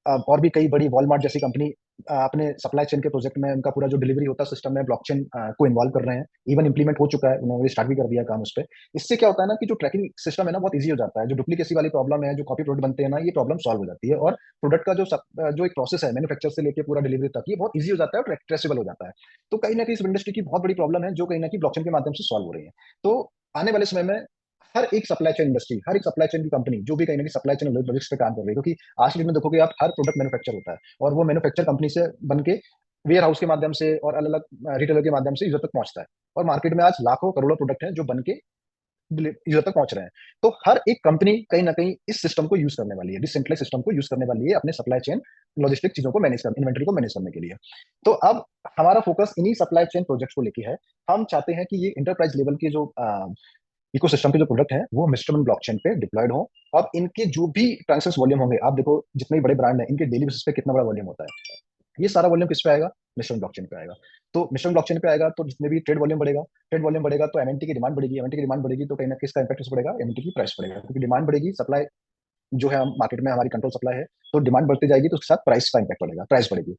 और भी कई बड़ी, वॉलमार्ट जैसी कंपनी अपने सप्लाई चेन के प्रोजेक्ट में उनका पूरा जो डिलीवरी होता है सिस्टम में ब्लॉकचेन को इन्वॉल्व कर रहे हैं। इवन इंप्लीमेंट हो चुका है, उन्होंने स्टार्ट भी कर दिया काम उस पर। इससे क्या होता है ना कि जो ट्रैकिंग सिस्टम है ना बहुत ईजी हो जाता है। जो डुप्लीकेसी वाली प्रॉब्लम है, जो कॉपी प्रोडक्ट बनते हैं ना, ये प्रॉब्लम सॉल्व हो जाती है। और प्रोडक्ट का जो एक प्रोसेस है मैन्युफैक्चर से लेकर पूरा डिलीवरी तक, ये बहुत ईजी हो जाता है और ट्रेसेबल हो जाता है। तो कहीं ना कहीं इस इंडस्ट्री की बहुत बड़ी प्रॉब्लम है जो कहीं ना कहीं ब्लॉकचेन के माध्यम से सॉल्व हो रही है। तो आने वाले समय में हर एक सप्लाई चेन इंडस्ट्री, हर एक सप्लाई चेन की कंपनी जो भी कहीं ना कहीं सप्लाई चेन लॉजिस्टिक्स पे काम कर रही है, क्योंकि आज के दिन में देखोगे आप, हर प्रोडक्ट मैन्युफैक्चर होता है और वो मैन्युफैक्चर कंपनी से बन के वेयर हाउस के माध्यम से और अलग अलग रिटेलर के माध्यम से यूजर तक पहुंचता है। और मार्केट में आज लाखों करोड़ों प्रोडक्ट हैं जो बन के यूजर तक पहुंच रहे हैं। तो हर एक कंपनी कहीं ना कहीं इस सिस्टम को यूज करने वाली है, डिसेंट्रलाइज सिस्टम को यूज करने वाली है अपने सप्लाई चेन लॉजिस्टिक चीजों को मैनेज करने, इन्वेंटरी को मैनेज करने के लिए। तो अब हमारा फोकस इन्हीं सप्लाई चेन प्रोजेक्ट्स को लेके है। हम चाहते हैं कि ये इंटरप्राइज लेवल के जो इकोसिस्टम के जो प्रोडक्ट हैं वो मिस्टरमन ब्लॉकचेन पे डिप्लॉयड हो। अब इनके जो भी ट्रांजेक्शन वॉल्यूम होंगे, आप देखो जितने भी बड़े ब्रांड हैं इनके डेली बेसिस पे कितना बड़ा वॉल्यूम होता है, ये सारा वॉल्यूम किस पे आएगा? मिश्रण ब्लॉकचेन पे आएगा। तो मिश्रण ब्लॉकचेन पे आएगा तो जितने भी ट्रेड वॉल्यूम बढ़ेगा तो एमएनटी की डिमांड बढ़ेगी, एमएनटी की डिमांड बढ़ेगी तो कहीं ना किसका इंपैक्ट पड़ेगा? एमएनटी की प्राइस पड़ेगा, क्योंकि डिमांड बढ़ेगी, सप्लाई जो है मार्केट में हमारी कंट्रोल सप्लाई है, तो डिमांड बढ़ती जाएगी तो उसके साथ प्राइस का इंपैक्ट पड़ेगा, प्राइस बढ़ेगी।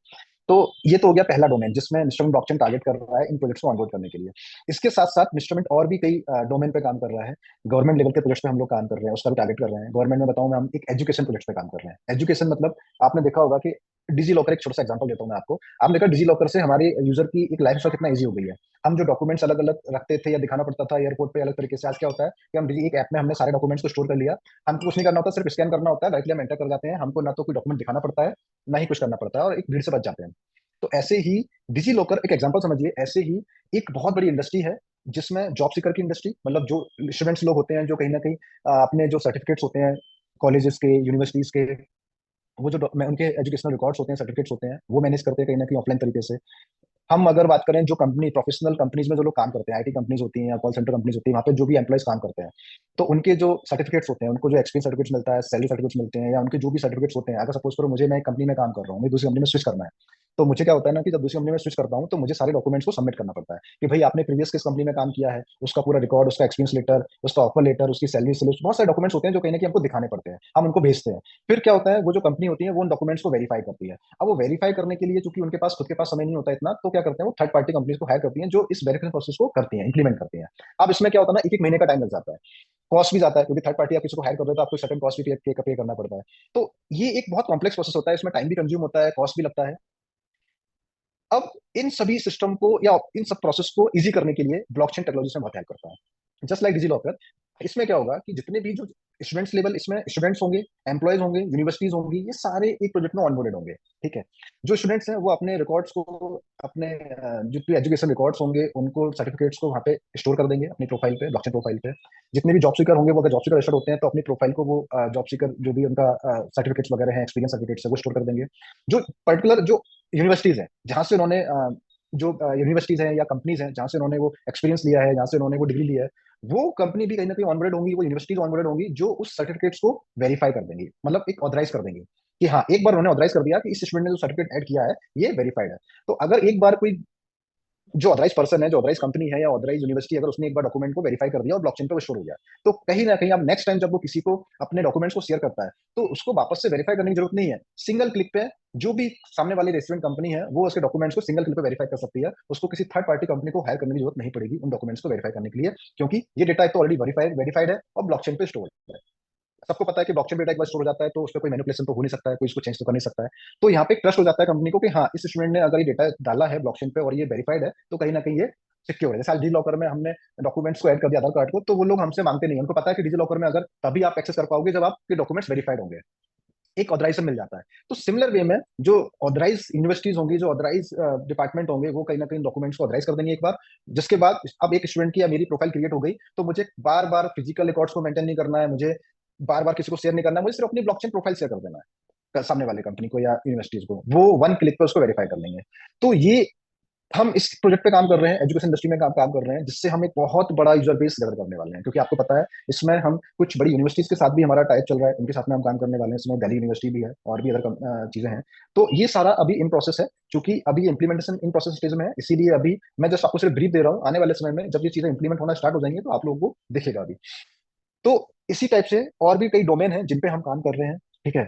तो ये तो हो गया पहला डोमेन जिसमें इंस्ट्रूमेंट ब्लॉकचेन टारगेट कर रहा है इन प्रोजेक्ट्स को ऑनबोर्ड करने के लिए। इसके साथ साथ इंस्ट्रूमेंट और भी कई डोमेन पे काम कर रहा है। गवर्नमेंट लेवल के प्रोजेक्ट्स पे हम लोग काम कर रहे हैं, उसका भी टारगेट कर रहे हैं। गवर्नमेंट में बताऊं मैं, हम एक एजुकेशन प्रोजेक्ट पे काम कर रहे हैं। एजुकेशन मतलब आपने देखा होगा कि डिजी लॉकर, एक छोटा सा एग्जांपल देता हूं मैं आपको। आपने देखा डिजी लॉकर से हमारे यूजर की एक लाइफ कितना ईजी हो गई है। हम जो डॉक्यूमेंट्स अलग अलग रखते थे या दिखाना पड़ता था एयरपोर्ट पे अलग तरीके से, आज क्या होता है कि हम एक ऐप में हमने सारे डॉक्यूमेंट्स को स्टोर कर लिया। हमको कुछ नहीं करना होता, सिर्फ स्कैन करना होता है, डायरेक्टली हम एंटर कर जाते हैं। हमको ना तो कोई डॉक्यूमेंट दिखाना पड़ता है, ना ही कुछ करना पड़ता है, और एक भीड़ से बच जाते हैं। तो ऐसे ही डिजी लॉकर एक एग्जांपल समझिए। ऐसे ही एक बहुत बड़ी इंडस्ट्री है जिसमें जॉब सीकर की इंडस्ट्री, मतलब जो स्टूडेंट्स लोग होते हैं जो कहीं ना कहीं अपने जो सर्टिफिकेट्स होते हैं कॉलेजेस के, यूनिवर्सिटीज के, वो जो उनके एजुकेशनल रिकॉर्ड्स होते हैं, सर्टिफिकेट्स होते हैं, वो मैनेज करते हैं कहीं ना कहीं ऑफलाइन तरीके से। हम अगर बात करें जो कंपनी, प्रोफेशनल कंपनीज में जो लोग काम करते हैं, आईटी कंपनीज होती हैं या कॉल सेंटर कंपनीज होती है, वहाँ पे जो भी एम्प्लॉयज काम करते हैं, तो उनके जो सर्टिफिकेट्स होते हैं, उनको जो एक्सपीरियंस सर्टिफिकेट्स मिलता है, सैलरी सर्टिफिकेट्स मिलते हैं, या उनके जो भी सर्टिफिकेट्स होते हैं, अगर सपोज करो मुझे, मैं एक कंपनी में काम कर रहा हूँ, मुझे दूसरी कंपनी में स्विच करना है, तो मुझे क्या होता है ना कि जब दूसरी कंपनी में स्विच करता हूँ तो मुझे सारे डॉक्यूमेंट्स को सबमिट करना पड़ता है कि भाई आपने प्रीवियस किस कंपनी में काम किया है, उसका पूरा रिकॉर्ड, उसका एक्सपीरियंस लेटर, उसका ऑफर लेटर, उसकी सैलरी स्लिप, बहुत सारे डॉक्यूमेंट्स होते हैं जो कहीं ना कहीं हमको दिखाने पड़ते हैं, हम उनको भेजते हैं। फिर क्या होता है, वो जो कंपनी होती है वो उन डॉक्यूमेंट्स को वेरीफाई करती है। अब वो वेरीफाई करने के लिए चूंकि उनके पास खुद के पास समय नहीं होता इतना, तो क्या करते हैं, वो थर्ड पार्टी कंपनीज को हायर करती हैं जो इस वेरिफिकेशन प्रोसेस को करती हैं, इंप्लीमेंट करती हैं। अब इसमें क्या होता है ना, एक एक महीने का टाइम लग जाता है, कॉस्ट भी जाता है, क्योंकि थर्ड पार्टी आप किसी को हायर कर रहे हो तो आपको सर्टेन कॉस्ट भी पे करना पड़ता है। तो ये एक बहुत कॉम्प्लेक्स प्रोसेस होता है, इसमें टाइम भी कंज्यूम होता है, कॉस्ट भी लगता है। अब इन सभी सिस्टम को या इन सब प्रोसेस को इजी करने के लिए ब्लॉकचेन टेक्नोलॉजी से बहुत हेल्प करता है, जस्ट लाइक डिजी लॉकर। इसमें क्या होगा कि जितने भी जो स्टूडेंट्स लेवल, इसमें स्टूडेंट्स होंगे, एम्प्लॉयज होंगे, यूनिवर्सिटीज होंगी, ये सारे एक प्रोजेक्ट में ऑनबोर्डेड होंगे। ठीक है। जो स्टूडेंट्स हैं वो अपने रिकॉर्ड्स को, अपने जो भी एजुकेशन रिकॉर्ड्स होंगे उनको, सर्टिफिकेट्स को वहाँ पे स्टोर कर देंगे अपनी प्रोफाइल पे, ब्लॉकचेन प्रोफाइल पे। जितने भी जॉब सीकर होंगे, वो अगर जॉब सीकर रजिस्टर्ड होते हैं तो अपनी प्रोफाइल को वो जॉब सीकर जो भी उनका सर्टिफिकेट्स वगैरह है, एक्सपीरियंस सर्टिफिकेट्स है, वो स्टोर कर देंगे। जो पर्टिकुलर जो यूनिवर्सिटीज है जहाँ से उन्होंने जो यूनिवर्सिटीज हैं या कंपनीज हैं जहाँ से उन्होंने वो एक्सपीरियंस लिया है, जहाँ से उन्होंने वो डिग्री लिया है, वो कंपनी भी कहीं ना कहीं ऑनबोर्डेड होंगी, वो यूनिवर्सिटीज ऑनबोर्डेड होंगी जो उस सर्टिफिकेट्स को वेरीफाई कर देंगी, मतलब एक ऑथराइज कर देंगी कि हाँ, एक बार उन्होंने ऑथराइज कर दिया कि इस स्टूडेंट ने जो सर्टिफिकेट ऐड किया है ये वेरीफाइड है। तो अगर एक बार कोई जो ऑथराइज पर्सन है, जो ऑथराइज कंपनी है या ऑथराइज यूनिवर्सिटी, अगर उसने एक बार डॉक्यूमेंट को वेरीफाई कर दिया और ब्लॉकचेन पे वो स्टोर हो गया, तो कहीं ना कहीं अब नेक्स्ट टाइम जब वो किसी को अपने डॉक्यूमेंट्स को शेयर करता है तो उसको वापस से वेरीफाई करने की जरूरत नहीं है। सिंगल क्लिक पे जो भी सामने वाली रेस्टोरेंट कंपनी है वो उसके डॉक्यूमेंट्स को सिंगल क्लिक पे वेरीफाई कर सकती है, उसको किसी थर्ड पार्टी कंपनी को हायर करने की जरूरत नहीं पड़ेगी उन डॉक्यूमेंट्स को वेरीफाई करने के लिए, क्योंकि ये डेटा एक तो ऑलरेडी वेरीफाइड है और ब्लॉकचेन पे स्टोर है। सबको पता है कि ब्लॉकचेन डेटा एक बार स्टोर हो जाता है तो उस पर कोई मैनिपुलेशन तो हो नहीं सकता है, कोई इसको चेंज तो कर नहीं सकता है। तो यहाँ पे एक ट्रस्ट हो जाता है कंपनी को कि हाँ, इस स्टूडेंट ने अगर ये डेटा डाला है ब्लॉकचेन पे और ये वेरीफाइड है तो कहीं ना कहीं ये सिक्योर है। जैसे आज डिजी लॉकर में हमने डॉक्यूमेंट्स को ऐड कर दिया, आधार कार्ड को, तो वो लोग हमसे मांगते नहीं, उनको पता है कि डिजी लॉकर में अगर तभी आप एक्सेस कर पाओगे जब आपके डॉक्यूमेंट्स वेरीफाइड होंगे, एक ऑथराइजेशन मिल जाता है। तो सिमिलर वे में जो ऑथराइज यूनिवर्सिटीज होंगी, जो ऑथराइज डिपार्टमेंट होंगे, वो कहीं ना कहीं डॉक्यूमेंट्स को ऑथराइज कर देंगे एक बार, जिसके बाद अब एक स्टूडेंट की या मेरी प्रोफाइल क्रिएट हो गई तो मुझे बार बार फिजिकल रिकॉर्ड्स को मेंटेन नहीं करना है, मुझे बार बार किसी को शेयर नहीं करना है, मुझे सिर्फ अपनी ब्लॉकचेन प्रोफाइल शेयर कर देना है। सामने वाले कंपनी को या यूनिवर्सिटीज को, वो वन क्लिक पे उसको वेरीफाई कर लेंगे। तो ये हम इस प्रोजेक्ट पे काम कर रहे हैं, एजुकेशन इंडस्ट्री में काम काम कर रहे हैं, जिससे हम एक बहुत बड़ा यूजर बेस गैदर करने वाले हैं। क्योंकि आपको पता है इसमें हम कुछ बड़ी यूनिवर्सिटीज के साथ भी हमारा टाइप चल रहा है, उनके साथ में हम काम करने वाले हैं। इसमें दिल्ली यूनिवर्सिटी भी है और भी अदर चीजें हैं। तो ये सारा अभी इन प्रोसेस है, क्योंकि अभी इम्प्लीमेंटेशन इन प्रोसेस स्टेज में है। इसीलिए अभी मैं जस्ट आपको सिर्फ ब्रीफ दे रहा हूँ। आने वाले समय में जब ये चीजें इंप्लीमेंट होना स्टार्ट हो जाएंगे तो आप लोगों को दिखेगा अभी। तो इसी टाइप से और भी कई डोमेन हैं जिन पे हम काम कर रहे हैं, ठीक है।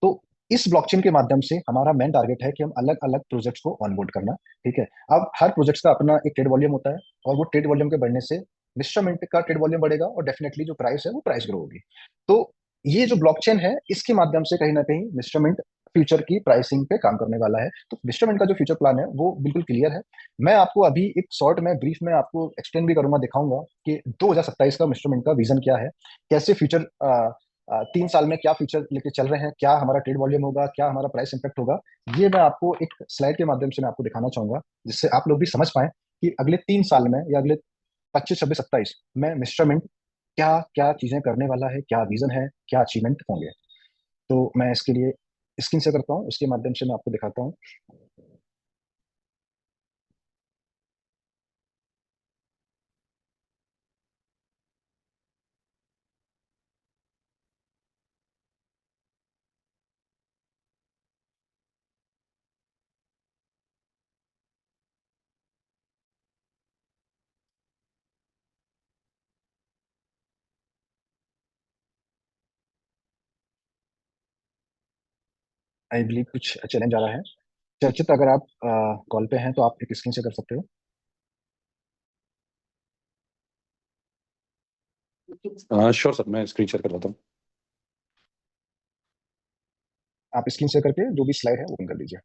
तो इस ब्लॉकचेन के माध्यम से हमारा मेन टारगेट है कि हम अलग अलग प्रोजेक्ट्स को ऑनबोर्ड करना, ठीक है। अब हर प्रोजेक्ट्स का अपना एक ट्रेड वॉल्यूम होता है, और वो ट्रेड वॉल्यूम के बढ़ने से इंस्ट्रूमेंट का ट्रेड वॉल्यूम बढ़ेगा, और डेफिनेटली जो प्राइस है वो प्राइस ग्रो होगी। तो ये जो ब्लॉकचेन है, इसके माध्यम से कहीं ना कहीं इंस्ट्रूमेंट फ्यूचर की प्राइसिंग पे काम करने वाला है। तो इंस्ट्रूमेंट का जो फ्यूचर प्लान है वो बिल्कुल क्लियर है। मैं आपको अभी एक शॉर्ट में ब्रीफ में आपको एक्सप्लेन भी करूंगा, दिखाऊंगा कि 2027 का इंस्ट्रूमेंट का विजन क्या है, कैसे फ्यूचर 3 साल में क्या फ्यूचर लेके चल रहे हैं, क्या हमारा ट्रेड वॉल्यूम होगा, क्या हमारा प्राइस इंपैक्ट होगा। ये मैं आपको एक स्लाइड के माध्यम से मैं आपको दिखाना चाहूंगा, जिससे आप लोग भी समझ पाए कि अगले 3 साल में या अगले 25, 26, 27 में मिस्टरमेंट क्या क्या चीजें करने वाला है, क्या विजन है, क्या अचीवमेंट होंगे। तो मैं इसके लिए स्क्रीन से करता हूँ, उसके माध्यम से मैं आपको दिखाता हूँ। आई बिलीव कुछ चैलेंज आ रहा है। चर्चित, अगर आप कॉल पे हैं तो आप एक स्क्रीन से कर सकते हो। श्योर सर, मैं स्क्रीन शेयर कर देता हूँ। आप स्क्रीन शेयर करके जो भी स्लाइड है ओपन कर लीजिए।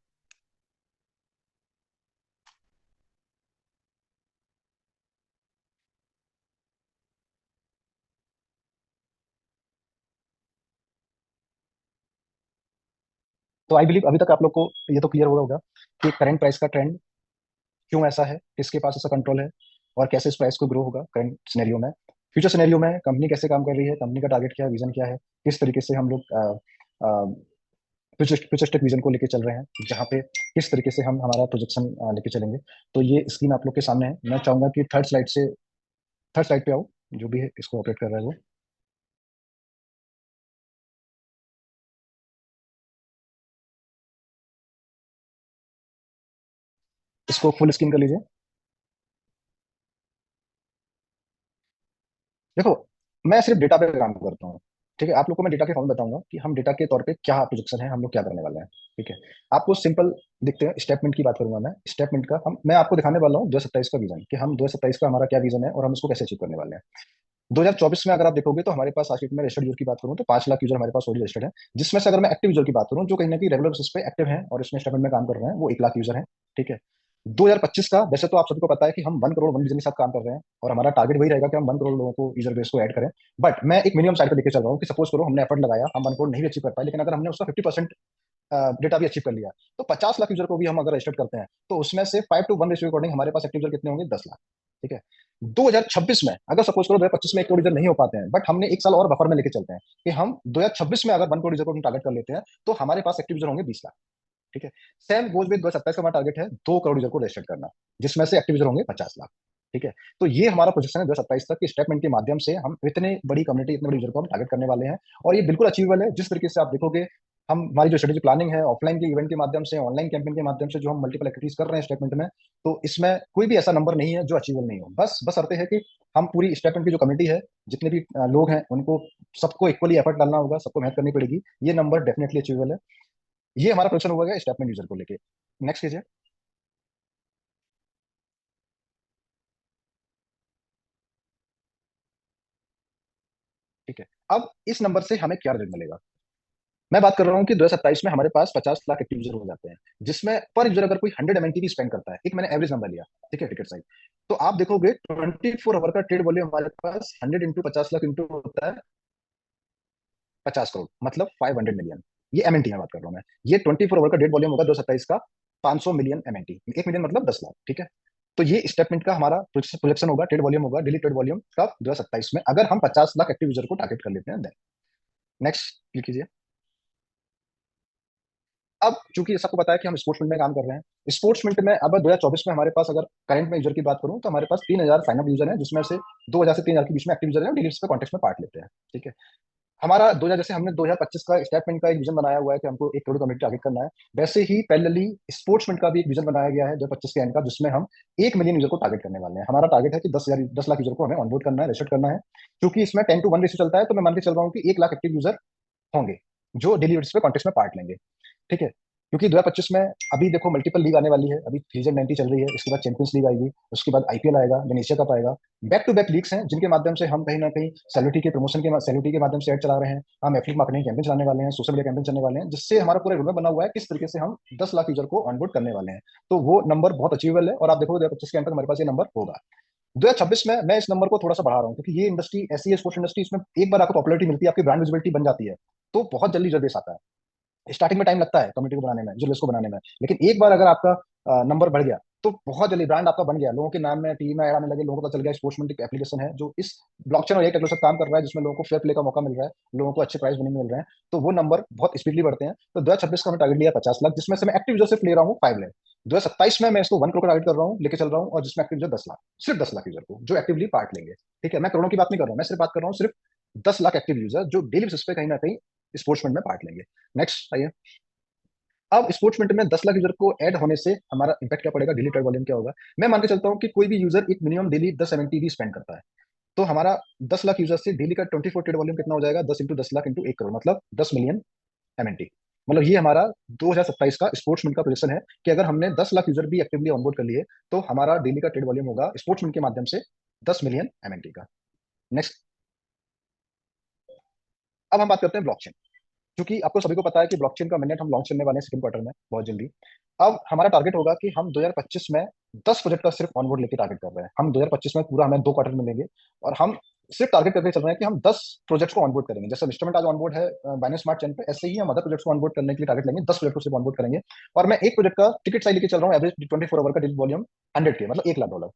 तो आई बिलीव अभी तक आप लोग को ये तो क्लियर हो गया होगा कि करंट प्राइस का ट्रेंड क्यों ऐसा है, किसके पास ऐसा कंट्रोल है, और कैसे इस प्राइस को ग्रो होगा करंट सिनेरियो में। फ्यूचर सिनेरियो में कंपनी कैसे काम कर रही है, कंपनी का टारगेट क्या है, विजन क्या है, किस तरीके से हम लोग फ्यूचरिस्टिक विजन को लेके चल रहे हैं, जहाँ पे किस तरीके से हम हमारा प्रोजेक्शन लेके चलेंगे। तो ये स्क्रीन आप लोग के सामने है। मैं चाहूंगा कि थर्ड स्लाइड पे आओ, जो भी है इसको ऑपरेट कर रहा है वो। इसको फुल स्क्रीन कर लीजिए। देखो, मैं सिर्फ डेटा पे काम करता हूँ, ठीक है। आप लोग को मैं डेटा के फॉर्म बताऊंगा कि हम डेटा के तौर पे क्या प्रोजेक्शन है, हम लोग क्या करने वाले हैं, ठीक है। आपको सिंपल दिखते हैं, स्टेटमेंट की बात करूंगा मैं। स्टेटमेंट का मैं आपको दिखाने वाला हूँ 2027 का विजन, कि हम 2027 का हमारा क्या विजन है और हम उसको कैसे अचीव करने वाले हैं। 2024 में अगर आप देखोगे तो हमारे पास आज डेट में रजिस्टर्ड यूजर की बात करूँ तो 5 लाख यूजर हमारे पास ऑलरेडी रजिस्टर्ड है, जिसमें से अगर मैं एक्टिव यूजर की बात करूँ जो कहीं ना कहीं रेगुलर बेसिस पे एक्टिव हैं और इसमें स्टेटमेंट में काम कर रहे हैं, वो 1 लाख यूजर हैं, ठीक है। 2025 का वैसे तो आप सबको पता है कि हम 1 करोड़ वन विजन के साथ काम कर रहे हैं, और हमारा टारगेट वही रहेगा कि हम 1 करोड़ लोगों को यूजर बेस को ऐड करें। बट मैं एक मिनिमम साइड पे लेके चल रहा हूँ कि सपोज करो हमने एफर्ट लगाया, हम 1 करोड़ नहीं अचीव कर पाए, लेकिन अगर हमने उसका 50% डेटा भी अचीव कर लिया, तो 50 लाख यूजर को भी हम अगर रजिस्टर करते हैं, तो उसमें से 5:1 रेशियो अकॉर्डिंग हमारे पास एक्टिव यूजर कितने होंगे, 10 लाख, ठीक है। 2026 में अगर सपोज करो 2025 में 1 करोड़ यूजर नहीं हो पाते हैं, बट हमने 1 साल और बफर में लेके चलते हैं कि हम 2026 में अगर 1 करोड़ यूजर को हम टारगेट कर लेते हैं, तो हमारे पास एक्टिव यूजर होंगे 20 लाख, ठीक है। सेम गोज विद 2027 का हमारा टारगेट है 2 करोड़ यूजर को रजिस्टर करना, जिसमें से एक्टिव यूजर होंगे 50 लाख, ठीक है। तो ये हमारा प्रोजेक्शन है 2027 तक, कि स्टेटमेंट के माध्यम से हम इतने बड़ी कम्युनिटी, इतने बड़े यूजर को हम टारगेट करने वाले हैं। और ये बिल्कुल अचीवेबल है। जिस तरीके से आप देखोगे, हम हमारी जो स्ट्रेटेजी प्लानिंग है, ऑफलाइन के इवेंट के माध्यम से, ऑनलाइन कैंपेन के माध्यम से जो हम मल्टीपल एक्टिविटीज कर रहे हैं स्टेटमेंट में, तो इसमें कोई भी ऐसा नंबर नहीं है जो अचीवेबल नहीं हो। बस बस अर्थ है कि हम पूरी स्टेटमेंट की जो कम्युनिटी है, जितने भी लोग हैं, उनको सबको इक्वली एफर्ट डालना होगा, सबको मेहनत करनी पड़ेगी। ये नंबर डेफिनेटली अचीवेबल है। ये हमारा क्वेश्चन हुआ है स्टेटमेंट यूजर को लेके। नेक्स्ट कीजिए। ठीक है, अब इस नंबर से हमें क्या रिजल्ट मिलेगा। मैं बात कर रहा हूँ कि 2027 में हमारे पास 50 लाख एक्टिव यूजर हो जाते हैं, जिसमें पर यूजर अगर कोई 100 MNT भी स्पेंड करता है, एक मैंने एवरेज नंबर लिया, ठीक है, टिकट साइज। तो आप देखोगे 24 आवर का ट्रेड वॉल्यूम हमारे पास 100 × 50 लाख इंटू होता है 50 करोड़, मतलब 500 मिलियन। ये MNT में बात कर रहा हूँ मैं। ये 24 आवर का डेट वॉल्यूम होगा 2027 का 500 मिलियन MNT। 1 मिलियन मतलब 10 लाख, ठीक है। तो ये स्टेटमेंट का हमारा प्रोजेक्शन होगा, ट्रेड वॉल्यूम होगा, डेली ट्रेड वॉल्यूम कब, 2027 में, अगर हम 50 लाख एक्टिव यूजर को टारगेट कर लेते हैं। देन नेक्स्ट क्लिक कीजिए। अब चूंकि सबको पता है कि हम स्पोर्ट्स मिंट में काम कर रहे हैं, स्पोर्ट्स मिंट में अब 2024 में हमारे पास अगर करंट में यूजर की बात करूं तो हमारे पास 3000 साइन अप यूजर हैं, जिसमें से 2000 से 3000 के बीच में एक्टिव यूजर हैं, डेली पे कॉन्टेक्ट में पार्ट लेते हैं। ठीक है, हमारा 2000 जैसे हमने 2025 का स्टेटमेंट का एक विजन बनाया हुआ है कि हमको 1 करोड़ कम्युनिटी टारगेट करना है, वैसे ही पैरेलली स्पोर्ट्समेंट का भी एक विजन बनाया गया है 2025 के एंड का, जिसमें हम 1 मिलियन यूजर को टारगेट करने वाले हैं। हमारा टारगेट है कि 10 लाख यूजर को हमें ऑनबोर्ड करना है, रजिस्टर करना है। क्योंकि इसमें 10:1 रेशियो चलता है, तो मैं मान के चल रहा हूँ कि 1 लाख एक्टिव यूजर होंगे जो डेली बेसिस पे कॉन्टेस्ट में पार्ट लेंगे। ठीक है, क्योंकि 2025 में अभी देखो मल्टीपल लीग आने वाली है, अभी 390 चल रही है, इसके बाद चैंपियंस लीग आएगी, उसके बाद आईपीएल आएगा, देन एशिया कप आएगा। बैक टू बैक लीग्स हैं जिनके माध्यम से हम कहीं ना कहीं सेलिब्रिटी के प्रमोशन के सेलिब्रिटी के माध्यम से ऐड चला रहे हैं, हम एथलीट मार्केटिंग कैंपेन चलाने वाले हैं, सोशल मीडिया कैंपेन चलने वाले हैं, जिससे हमारा पूरा रोडमैप बना हुआ है किस तरीके से हम 10 लाख यूजर को ऑनबोर्ड करने वाले हैं। तो वो नंबर बहुत अचीवेबल है, और आप देखो 2025 के अंदर हमारे पास ये नंबर होगा। 2026 में मैं इस नंबर को थोड़ा सा बढ़ा रहा हूँ, क्योंकि ये इंडस्ट्री ऐसी है, स्पोर्ट्स इंडस्ट्री, इसमें एक बार आपको पॉपुलरिटी मिलती है, आपकी ब्रांड विजिबिलिटी बन जाती है, तो बहुत जल्दी रिजल्ट आता है। स्टार्टिंग में टाइम लगता है कम्युनिटी को बनाने में, जुलूस को बनाने में, लेकिन एक बार अगर आपका नंबर बढ़ गया तो बहुत जल्दी ब्रांड आपका बन गया, लोगों के नाम में टीवी में ऐड आने लगे, लोगों को पता चल गया स्पोर्ट्समेंट एक एप्लीकेशन है जो इस ब्लॉकचेन और एक टेक्नोलॉजी से काम कर रहा है, जिसमें लोगों को फेयर प्ले का मौका मिल रहा है, लोगों को अच्छे प्राइस विनिंग मिल रहे हैं, तो वो नंबर बहुत स्पीडली बढ़ते हैं। तो 2026 का हमने टारगेट लिया 50 लाख, जिसमें से मैं एक्टिव यूजर सिर्फ ले रहा हूँ 5 लाख। 2027 में मैं इसको 1 करोड़ का टारगेट कर रहा हूँ, लेके चल रहा हूँ, और जिसमें एक्टिव यूजर 10 लाख, सिर्फ 10 लाख यूजर को जो एक्टिवली पार्ट लेंगे। ठीक है, मैं करोड़ों की बात नहीं कर रहा हूँ, मैं सिर्फ बात कर रहा हूँ सिर्फ 10 लाख एक्टिव यूजर जो डेली बेसिस पे कहीं ना कहीं स्पोर्ट्समेंट में पार्ट लेंगे। नेक्स्ट आइए। अब स्पोर्ट्समेंट में 10 लाख यूजर को ऐड होने से हमारा इंपैक्ट क्या पड़ेगा, डेली ट्रेड वॉल्यूम क्या होगा। मैं मान के चलता हूँ कि कोई भी यूजर एक मिनिमम डेली 10 MNT भी स्पेंड करता है, तो हमारा 10 लाख यूजर से डेली का 24 ट्रेड वॉल्यूम कितना हो जाएगा, 10 × 10 लाख × 1 करोड़, मतलब 10 मिलियन MNT। मतलब ये हमारा 2027 का स्पोर्ट्समेंट का प्रोजेक्शन है कि अगर हमने 10 लाख यूजर भी एक्टिवली ऑनबोर्ड कर लिए तो हमारा डेली का ट्रेड वॉल्यूम होगा स्पोर्ट्समेंट के माध्यम से 10 मिलियन MNT का। नेक्स्ट, अब हम बात करते हैं ब्लॉकचेन। क्योंकि आपको सभी को पता है कि ब्लॉकचेन का मिनट हम लॉन्च करने वाले हैं सेकंड क्वार्टर में बहुत जल्दी। अब हमारा टारगेट होगा कि हम 2025 में 10 प्रोजेक्ट का सिर्फ ऑनबोर्ड लेके टारगेट कर रहे हैं। हम 2025 में पूरा हमें 2 क्वार्टर मिलेंगे, और हम सिर्फ टारगेट करके चल रहे हैं कि हम 10 प्रोजेक्ट्स को ऑनबोर्ड करेंगे। जैसे इंस्ट्रूमेंट आज ऑनबोर्ड है बाइनेंस स्मार्ट चेन पे, ऐसे ही हम अदर प्रोजेक्ट्स को ऑनबोर्ड करने के लिए टारगेट लेंगे, 10 प्रोजेक्ट को सिर्फ ऑनबोर्ड करेंगे। और मैं एक प्रोजेक्ट का टिकट साइज लेके चल रहा हूँ, एवरेज 24 आवर का डेली वॉल्यूम 100K, मतलब $1 लाख।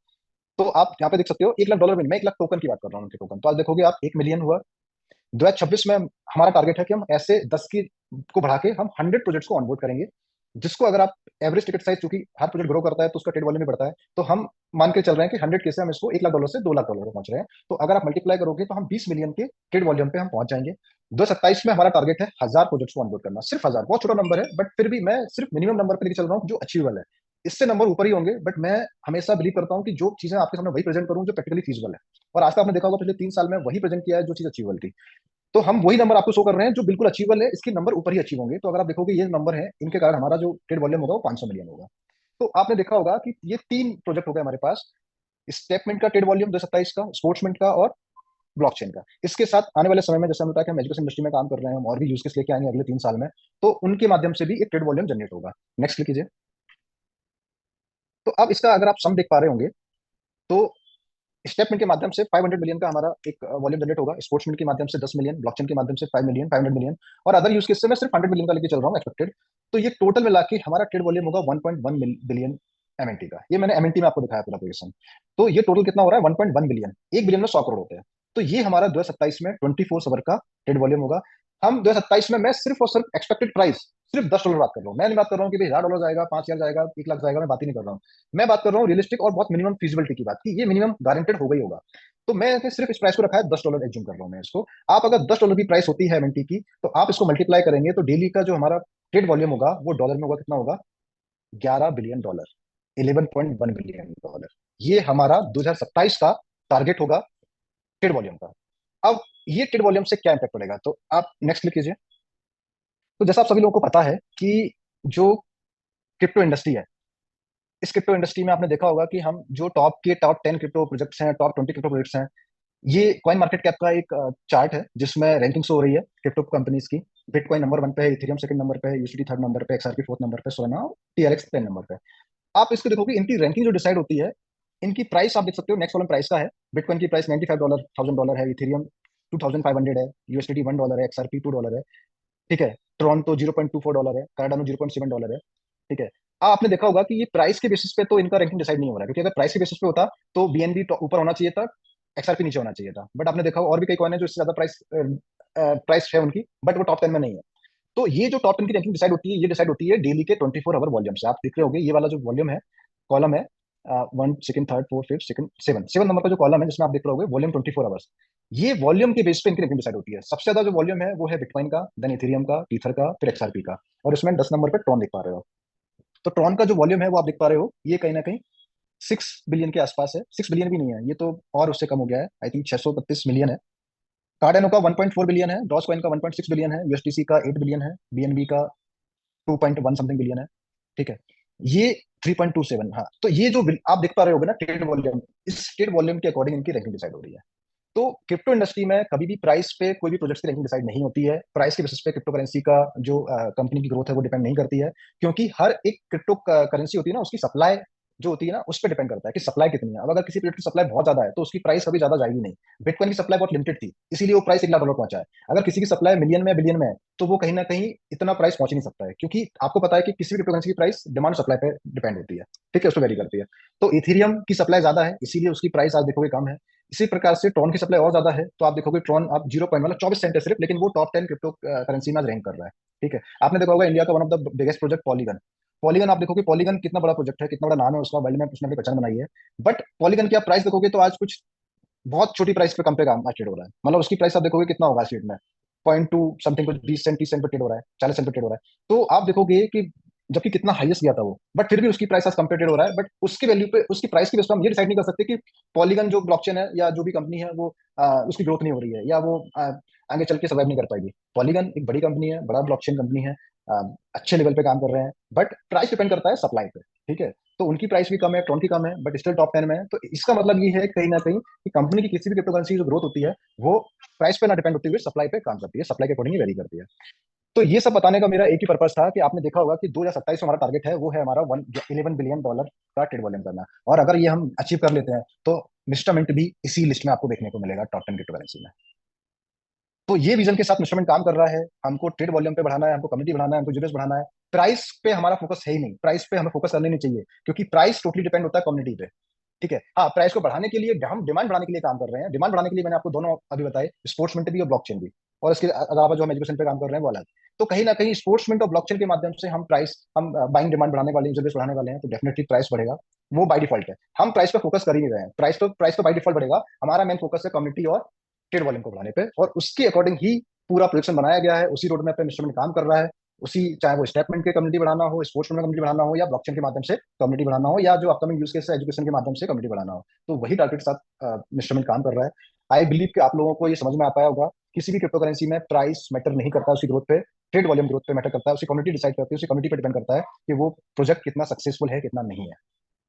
तो आप यहाँ पे देख सकते हो $1 लाख में, मैं 1 लाख टोकन की बात कर रहा हूँ, उनके टोकन। तो आज देखोगे आप 1 मिलियन हुआ। 2026 में हमारा टारगेट है कि हम ऐसे 10 की को बढ़ा के हम 100 प्रोजेक्ट्स को ऑनबोर्ड करेंगे, जिसको अगर आप एवरेज टिकट साइज, चूंकि हर प्रोजेक्ट ग्रो करता है तो उसका ट्रेड वॉल्यूम भी बढ़ता है, तो हम मान के चल रहे हैं कि 100K से हम इसको $1 लाख से $2 लाख पे पहुंच रहे हैं। तो अगर आप मल्टीप्लाई करोगे तो हम 20 मिलियन के ट्रेड वॉल्यूम पे हम पहुंच जाएंगे। 2027 में हमारा टारगेट है 1000 प्रोजेक्ट्स को ऑनबोर्ड करना, सिर्फ 1000। बहुत छोटा नंबर है, बट फिर भी मैं सिर्फ मिनिमम नंबर पे लेके चल रहा हूँ जो अचीवेबल है। इससे नंबर ऊपर ही होंगे, बट मैं हमेशा बिलीव करता हूँ कि जो चीजें आपके सामने वही प्रेजेंट करूँ जो प्रैक्टिकली फीजिबल है। और आज तक आपने देखा होगा पिछले 3 साल में वही प्रेजेंट किया है जो चीज अचीवेबल थी। तो हम वही नंबर आपको शो कर रहे हैं जो बिल्कुल अचीवेबल है, इसके नंबर ऊपर ही अचीव होंगे। तो अगर आप देखोगे ये नंबर है, इनके कारण हमारा जो ट्रेड वॉल्यूम होगा वो 500 मिलियन होगा। तो आपने देखा होगा कि ये 3 प्रोजेक्ट हो गए हमारे पास, स्टेटमेंट का ट्रेड वॉल्यूम 2027 का, स्पोर्ट्समेंट का और ब्लॉकचेन का। इसके साथ आने वाले समय में जैसे हमने बताया कि हम एजुकेशन इंडस्ट्री में काम कर रहे हैं, हम और भी यूज केस लेके आएंगे अगले 3 साल में, तो उनके माध्यम से भी एक ट्रेड वॉल्यूम जनरेट होगा। नेक्स्ट क्लिक कीजिए। तो अब इसका अगर आप सम देख पा रहे होंगे तो स्टेटमेंट के माध्यम से 500 मिलियन का हमारा एक वॉल्यूम जनरेट होगा, स्पोर्ट्समेंट के माध्यम से 10 मिलियन, ब्लॉकचेन के माध्यम से 5 मिलियन 500 मिलियन, और अदर यूज केस से मैं सिर्फ 100 मिलियन का लेके चल रहा हूँ एक्सपेक्टेड। तो ये टोटल मिला के हमारा ट्रेड वॉल्यूम होगा 1.1 बिलियन MNT का। ये मैंने MNT में आपको दिखाया पूरा पोजिशन। तो ये टोटल कितना हो रहा है, 1.1 बिलियन। 1 बिलियन में 100 करोड़ होते हैं। तो ये हमारा 2027 में 24 आवर का ट्रेड वॉल्यूम होगा। हम 2027 में मैं सिर्फ और सिर्फ एक्सपेक्टेड प्राइस सिर्फ $10 बात कर रहा हूँ। मैं नहीं बात कर रहा हूँ कि भाई $1000 जाएगा, 5000 जाएगा, 1 लाख जाएगा, मैं बात ही नहीं कर रहा हूँ। मैं बात कर रहा हूँ रियलिस्टिक और बहुत मिनिमम फीजिबिलिटी की बात, कि ये मिनिमम गारंटेड होगा ही होगा। तो मैं सिर्फ इस प्राइस को रखा है $10 एज्यूम कर रहा हूँ मैं इसको। आप अगर $10 की प्राइस होती है MNT की, तो आप इसको मल्टीप्लाई करेंगे तो डेली का जो हमारा ट्रेड वॉल्यूम होगा वो डॉलर में होगा, कितना होगा, $11 बिलियन, $11.1 बिलियन। ये हमारा 2027 का टारगेट होगा ट्रेड वॉल्यूम का। अब ये ट्रेड वॉल्यूम से क्या इंपैक्ट पड़ेगा, तो आप नेक्स्ट क्लिक कीजिए। तो जैसा आप सभी लोगों को पता है कि जो क्रिप्टो इंडस्ट्री है, इस क्रिप्टो इंडस्ट्री में आपने देखा होगा कि हम जो टॉप 10 क्रिप्टो प्रोजेक्ट्स हैं, टॉप 20 क्रिप्टो प्रोजेक्ट्स हैं, ये कॉइन मार्केट कैप का एक चार्ट है जिसमें रैंकिंग शो हो रही है क्रिप्टो कंपनीज की। बिटकॉइन नंबर 1 पे है, इथेरियम सेकंड नंबर पे है, यूएसडी थर्ड नंबर पे, XRP फोर्थ नंबर पे, सोलाना और TRX 10 नंबर पे। आप इसको देखोगे, इनकी रैंकिंग जो डिसाइड होती है, इनकी प्राइस आप देख सकते हो, नेक्स्ट कॉलम प्राइस का है। बिटकॉइन की प्राइस $95,000 है, इथेरियम 2500 है, यूएसडी $1 है, XRP $2 है। ठीक है, टोरंटो $0.24 है, कार्डानो $0.7 है। ठीक है, आपने देखा होगा कि ये प्राइस के बेसिस पे तो इनका रैंकिंग डिसाइड नहीं हो रहा है, क्योंकि अगर प्राइस के बेसिस पे होता तो BNB ऊपर होना चाहिए था, XRP नीचे होना चाहिए था। बट आपने देखा और भी कई कॉइन है जो इससे ज्यादा प्राइस प्राइस है उनकी, बट वो टॉप 10 में नहीं है। तो ये जो टॉप 10 की रैंकिंग डिसाइड होती है, ये डिसाइड होती है डेली के 24 आवर वॉल्यूम से। आप देख रहे होंगे ये वाला जो वॉल्यूम है, कॉलम है, 1 second 3rd 4th 5th 6th 7 number का जो कॉलम है जिसमें आप देख रहे होंगे वॉल्यूम 24 आवर्स, ये वॉल्यूम के बेस पे इनकी रैंकिंग डिसाइड होती है। सबसे ज्यादा जो वॉल्यूम है वो है बिटकॉइन का, देन इथेरियम का, टीथर का, फिर एक्सआरपी का, और इसमें 10 नंबर पे ट्रॉन देख पा रहे हो। तो ट्रॉन का जो वॉल्यूम है वो आप देख पा रहे हो, ये कहीं ना कहीं 6 बिलियन के आसपास है। 6 बिलियन भी नहीं है ये तो, और उससे कम हो गया है, आई थिंक 632 मिलियन है। कार्डेनो का 1.4 बिलियन है, डॉज कॉइन का 1.6 बिलियन है, यूएसटीसी का 8 बिलियन है, बीएनबी का 2.1 समथिंग बिलियन है। ठीक है, ये 3.27। हाँ, तो ये जो आप देख पा रहे होगे ना ट्रेड वॉल्यूम, इस ट्रेड वॉल्यूम के अकॉर्डिंग इनकी रैंकिंग डिसाइड हो रही है। तो क्रिप्टो इंडस्ट्री में कभी भी प्राइस पे कोई भी प्रोजेक्ट की रैंकिंग डिसाइड नहीं होती है। प्राइस के बेसिस पे क्रिप्टो करेंसी का जो कंपनी की ग्रोथ है वो डिपेंड नहीं करती है, क्योंकि हर एक क्रिप्टो करेंसी होती है ना, उसकी सप्लाई जो होती है ना उस पर डिपेंड करता है कि सप्लाई कितनी है। अब अगर किसी प्रोजेक्ट की सप्लाई बहुत ज्यादा है तो उसकी प्राइस कभी ज्यादा जाएगी नहीं। बिटकॉइन की सप्लाई बहुत लिमिटेड थी, इसीलिए वो प्राइस $1 लाख पहुंचा है। अगर किसी की सप्लाई मिलियन में बिलियन में है तो वो कहीं ना कहीं इतना प्राइस पहुंच नहीं सकता है, क्योंकि आपको पता है कि किसी भी क्रिप्टो करेंसी की प्राइस डिमांड सप्लाई पे डिपेंड होती है। ठीक है, उस पर वेरी करती है। तो इथेरियम की सप्लाई ज्यादा है, इसीलिए उसकी प्राइस आज देखोगे कम है। इसी प्रकार से ट्रॉन की सप्लाई और ज्यादा है, तो आप देखोगे ट्रॉन आप 0.24 सेंट है सिर्फ, लेकिन वो टॉप 10 क्रिप्टो करेंसी में रैंक कर रहा है। ठीक है, आपने देखा होगा इंडिया का one of the biggest project polygon. Polygon आप देखोगे, पॉलीगन कितना बड़ा प्रोजेक्ट है, कितना बड़ा नाम है उसका, वर्ल्ड में उसने अपनी पहचान बनाई है। बट पॉलीगन की आप प्राइस देखोगे तो आज कुछ बहुत छोटी प्राइस पे कम पे काम ट्रेड हो रहा है। मतलब उसकी प्राइस आप देखोगे कितना होगा स्ट्रीट में, 0.2 समथिंग, कुछ 20 सेंट 30 सेंट पे ट्रेड हो रहा है, 40 सेंट पे ट्रेड हो रहा है। तो आप देखोगे कि जबकि कितना हाईएस्ट गया था वो, बट फिर भी उसकी प्राइस आज कंपेटेड हो रहा है। बट उसकी वैल्यू पे, उसकी प्राइस की बेस पे हम ये डिसाइड नहीं कर सकते कि पॉलीगन जो ब्लॉकचेन है या जो भी कंपनी है वो उसकी ग्रोथ नहीं हो रही है, या वो आगे चल के सर्वाइव नहीं कर पाएगी। पॉलीगन एक बड़ी कंपनी है, बड़ा ब्लॉकचेन कंपनी है, अच्छे लेवल पे काम कर रहे हैं, बट प्राइस डिपेंड करता है सप्लाई पे। ठीक है, तो उनकी प्राइस भी कम है, ट्रॉन की कम है, बट स्टिल टॉप 10 में है। तो इसका मतलब ये है कहीं ना कहीं कि कंपनी की किसी भी क्रिप्टो करेंसी की जो ग्रोथ होती है वो प्राइस पे ना डिपेंड होती हुए सप्लाई पे काम करती है, सप्लाई के अकॉर्डिंग वेरी करती है। तो ये सब बताने का मेरा एक ही पर्पस था कि आपने देखा होगा कि 2027 में हमारा टारगेट है वो है हमारा $11 बिलियन का ट्रेड वॉल्यूम करना, और अगर ये हम अचीव कर लेते हैं तो मिस्टर मिंट भी इसी लिस्ट में आपको देखने को मिलेगा, टॉप 10 क्रिप्टो करेंसी में। तो ये विजन के साथ मिस्टर मिंट काम कर रहा है। हमको ट्रेड वॉल्यूम पे बढ़ाना है, हमको कम्युनिटी बढ़ाना है, हमको यूजर्स बढ़ाना है। प्राइस पे हमारा फोकस है ही नहीं, प्राइस पे हमें फोकस करना नहीं चाहिए, क्योंकि प्राइस टोटली डिपेंड होता है कम्युनिटी पे। ठीक है, हाँ, प्राइस को बढ़ाने के लिए हम डिमांड बढ़ाने के लिए काम कर रहे हैं। डिमांड बढ़ाने के लिए मैंने आपको दोनों अभी बताए, स्पोर्ट्स मिंट भी और ब्लॉकचेन भी, और इसके अलावा जो हम एजुकेशन पे काम कर रहे हैं वो अलग। तो कहीं ना कहीं स्पोर्ट्स मिंट और ब्लॉकचेन के माध्यम से हम बाइंग डिमांड बढ़ाने वाले, यूजर बेस बढ़ाने वाले हैं, तो डेफिनेटली प्राइस बढ़ेगा। वो बाय डिफॉल्ट है, हम प्राइस पे फोकस कर ही नहीं रहे हैं। प्राइस तो बाय डिफॉल्ट बढ़ेगा। हमारा मेन फोकस है कम्युनिटी और ट्रेड वॉल्यूम को बढ़ाने पे, और उसके अकॉर्डिंग ही पूरा प्रोजेक्शन बनाया गया है। उसी रोड मैप पे मिस्टर मिंट काम कर रहा है। उसी, चाहे वो स्टेटमेंट के कम्युनिटी बढ़ाना हो, स्पोर्ट्स में कम्युनिटी बढ़ाना हो, या ब्लॉकचेन के माध्यम से कम्युनिटी बढ़ाना हो, या जो अपकमिंग यूज केस है एजुकेशन के माध्यम से कम्युनिटी बढ़ाना हो, तो वही टारगेट के साथ मिस्टर मिंट काम कर रहा है। आई बिलीव कि आप लोगों को ये समझ में आ पाया होगा, किसी भी क्रिप्टो करेंसी में प्राइस मैटर नहीं करता उसकी ग्रोथ पे, ट्रेड वॉल्यूम ग्रोथ पे मैटर करता है। उसकी कम्युनिटी डिसाइड करती है, उसकी कम्युनिटी पे डिपेंड करता है कि वो प्रोजेक्ट कितना सक्सेसफुल है, कितना नहीं है।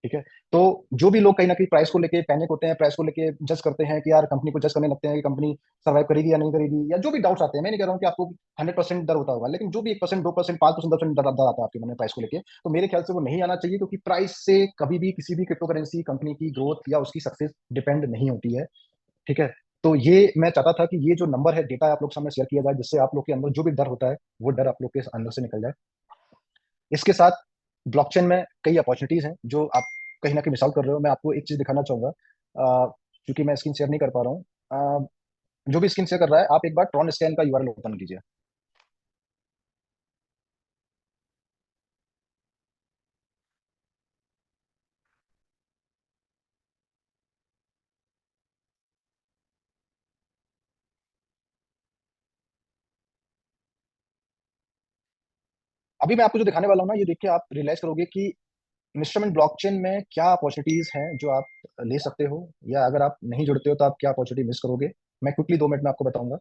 ठीक है, तो जो भी लोग कहीं ना कहीं प्राइस को लेके पैनिक होते हैं, प्राइस को लेके जज करते हैं कि यार कंपनी को जज करने लगते हैं कि कंपनी सर्वाइव करेगी या नहीं करेगी, या जो भी डाउट्स आते हैं, मैं नहीं कह रहा हूँ कि आपको 100% डर होता होगा, लेकिन जो भी 1%, 2%, 5%, 10% डर आता है आपके मन में प्राइस को लेके, तो मेरे ख्याल से वो नहीं आना चाहिए, क्योंकि प्राइस से कभी भी किसी भी क्रिप्टो करेंसी कंपनी की ग्रोथ या उसकी सक्सेस डिपेंड नहीं होती है। ठीक है, तो ये मैं चाहता था कि ये जो नंबर है, डेटा आप लोग सामने शेयर किया जाए, जिससे आप लोग के अंदर जो भी डर होता है वो डर आप लोग के अंदर से निकल जाए। इसके साथ ब्लॉकचेन में कई अपॉर्चुनिटीज हैं जो आप कहीं ना कहीं मिस आउट कर रहे हो। मैं आपको एक चीज दिखाना चाहूंगा, क्योंकि मैं स्क्रीन शेयर नहीं कर पा रहा हूँ। जो भी स्क्रीन शेयर कर रहा है, आप एक बार ट्रॉन स्कैन का यूआरएल ओपन कीजिए। अभी मैं आपको जो दिखाने वाला हूँ ना, ये देख के आप रियलाइज करोगे कि इंस्ट्रूमेंट ब्लॉकचेन में क्या अपॉर्चुनिटीज हैं जो आप ले सकते हो, या अगर आप नहीं जुड़ते हो तो आप क्या अपॉर्चुनिटी मिस करोगे। मैं क्विकली 2 मिनट में आपको बताऊंगा,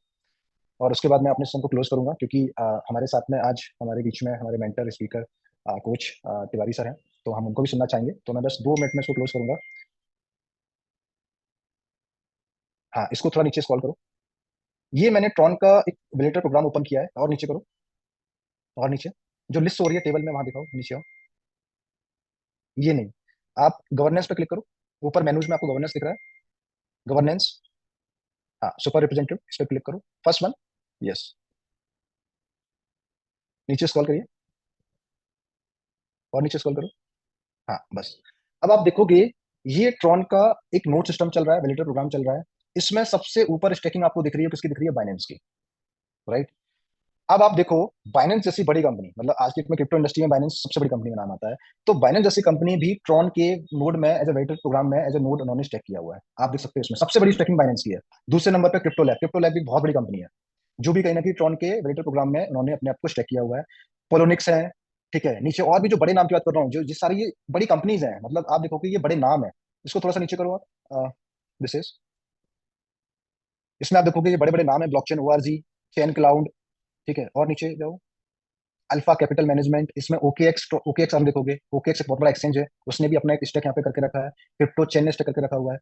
और उसके बाद मैं अपने सेशन को क्लोज करूंगा, क्योंकि हमारे साथ में आज हमारे बीच में हमारे mentor speaker coach Tiwari sir हैं, तो हम उनको भी सुनना चाहेंगे। तो मैं बस 2 मिनट में इसको क्लोज करूंगा। हाँ, इसको थोड़ा नीचे स्क्रॉल करो। ये मैंने ट्रॉन का एक विजिटर प्रोग्राम ओपन किया है, और नीचे करो, और नीचे जो लिस्ट हो रही है टेबल में, वहां दिखाओ, नीचे आओ। ये नहीं, आप गवर्नेंस पे क्लिक करो। ऊपर मेनूज में आपको गवर्नेंस दिख रहा है, गवर्नेंस। हाँ, सुपर रिप्रेजेंटेटिव, इस पे क्लिक करो, फर्स्ट वन। यस, नीचे स्क्रॉल करिए, और नीचे स्क्रॉल करो। हाँ, बस। अब आप देखोगे ये ट्रॉन का एक नोट सिस्टम चल रहा है, वैलिडेटर प्रोग्राम चल रहा है। इसमें सबसे ऊपर स्टेकिंग आपको दिख रही है, किसकी दिख रही है? बाइनेंस की, राइट। अब आप देखो, बाइनेंस जैसी बड़ी कंपनी, मतलब आज की में क्रिप्टो इंडस्ट्री में बाइनेंस सबसे बड़ी कंपनी का नाम आता है। तो बाइनेंस जैसी कंपनी भी ट्रॉन के नोड में एज ए वेलिडेटेड प्रोग्राम में एज ए नोड उन्होंने स्टेक किया हुआ है। आप देख सकते हो इसमें सबसे बड़ी स्टेकिंग बाइनेंस की है। दूसरे नंबर पे क्रिप्टो लैब भी बहुत बड़ी कंपनी है, जो भी कहीं ना कहीं ट्रॉन के वेलिडेटेड प्रोग्राम में उन्होंने अपने आप को स्टेक किया हुआ है। पोलोनिक्स है, ठीक है। नीचे और भी जो बड़े नाम की बात कर रहा हूँ, जो जिस सारी ये बड़ी कंपनीज हैं, मतलब आप देखो कि ये बड़े नाम है। इसको थोड़ा सा नीचे करो आप, दिस इज, इसमें आप देखोगे ये बड़े बड़े नाम है, ब्लॉकचेन ओआरजी, चेन क्लाउड, ठीक है। और नीचे जाओ, अल्फा कैपिटल मैनेजमेंट, इसमें ओकेएक्स हम देखोगे, ओकेएक्स एक बहुत बड़ा एक्सचेंज है, उसने भी अपना एक स्टेक यहाँ पे करके रखा है। क्रिप्टो चेन ने स्टेक करके रखा हुआ है।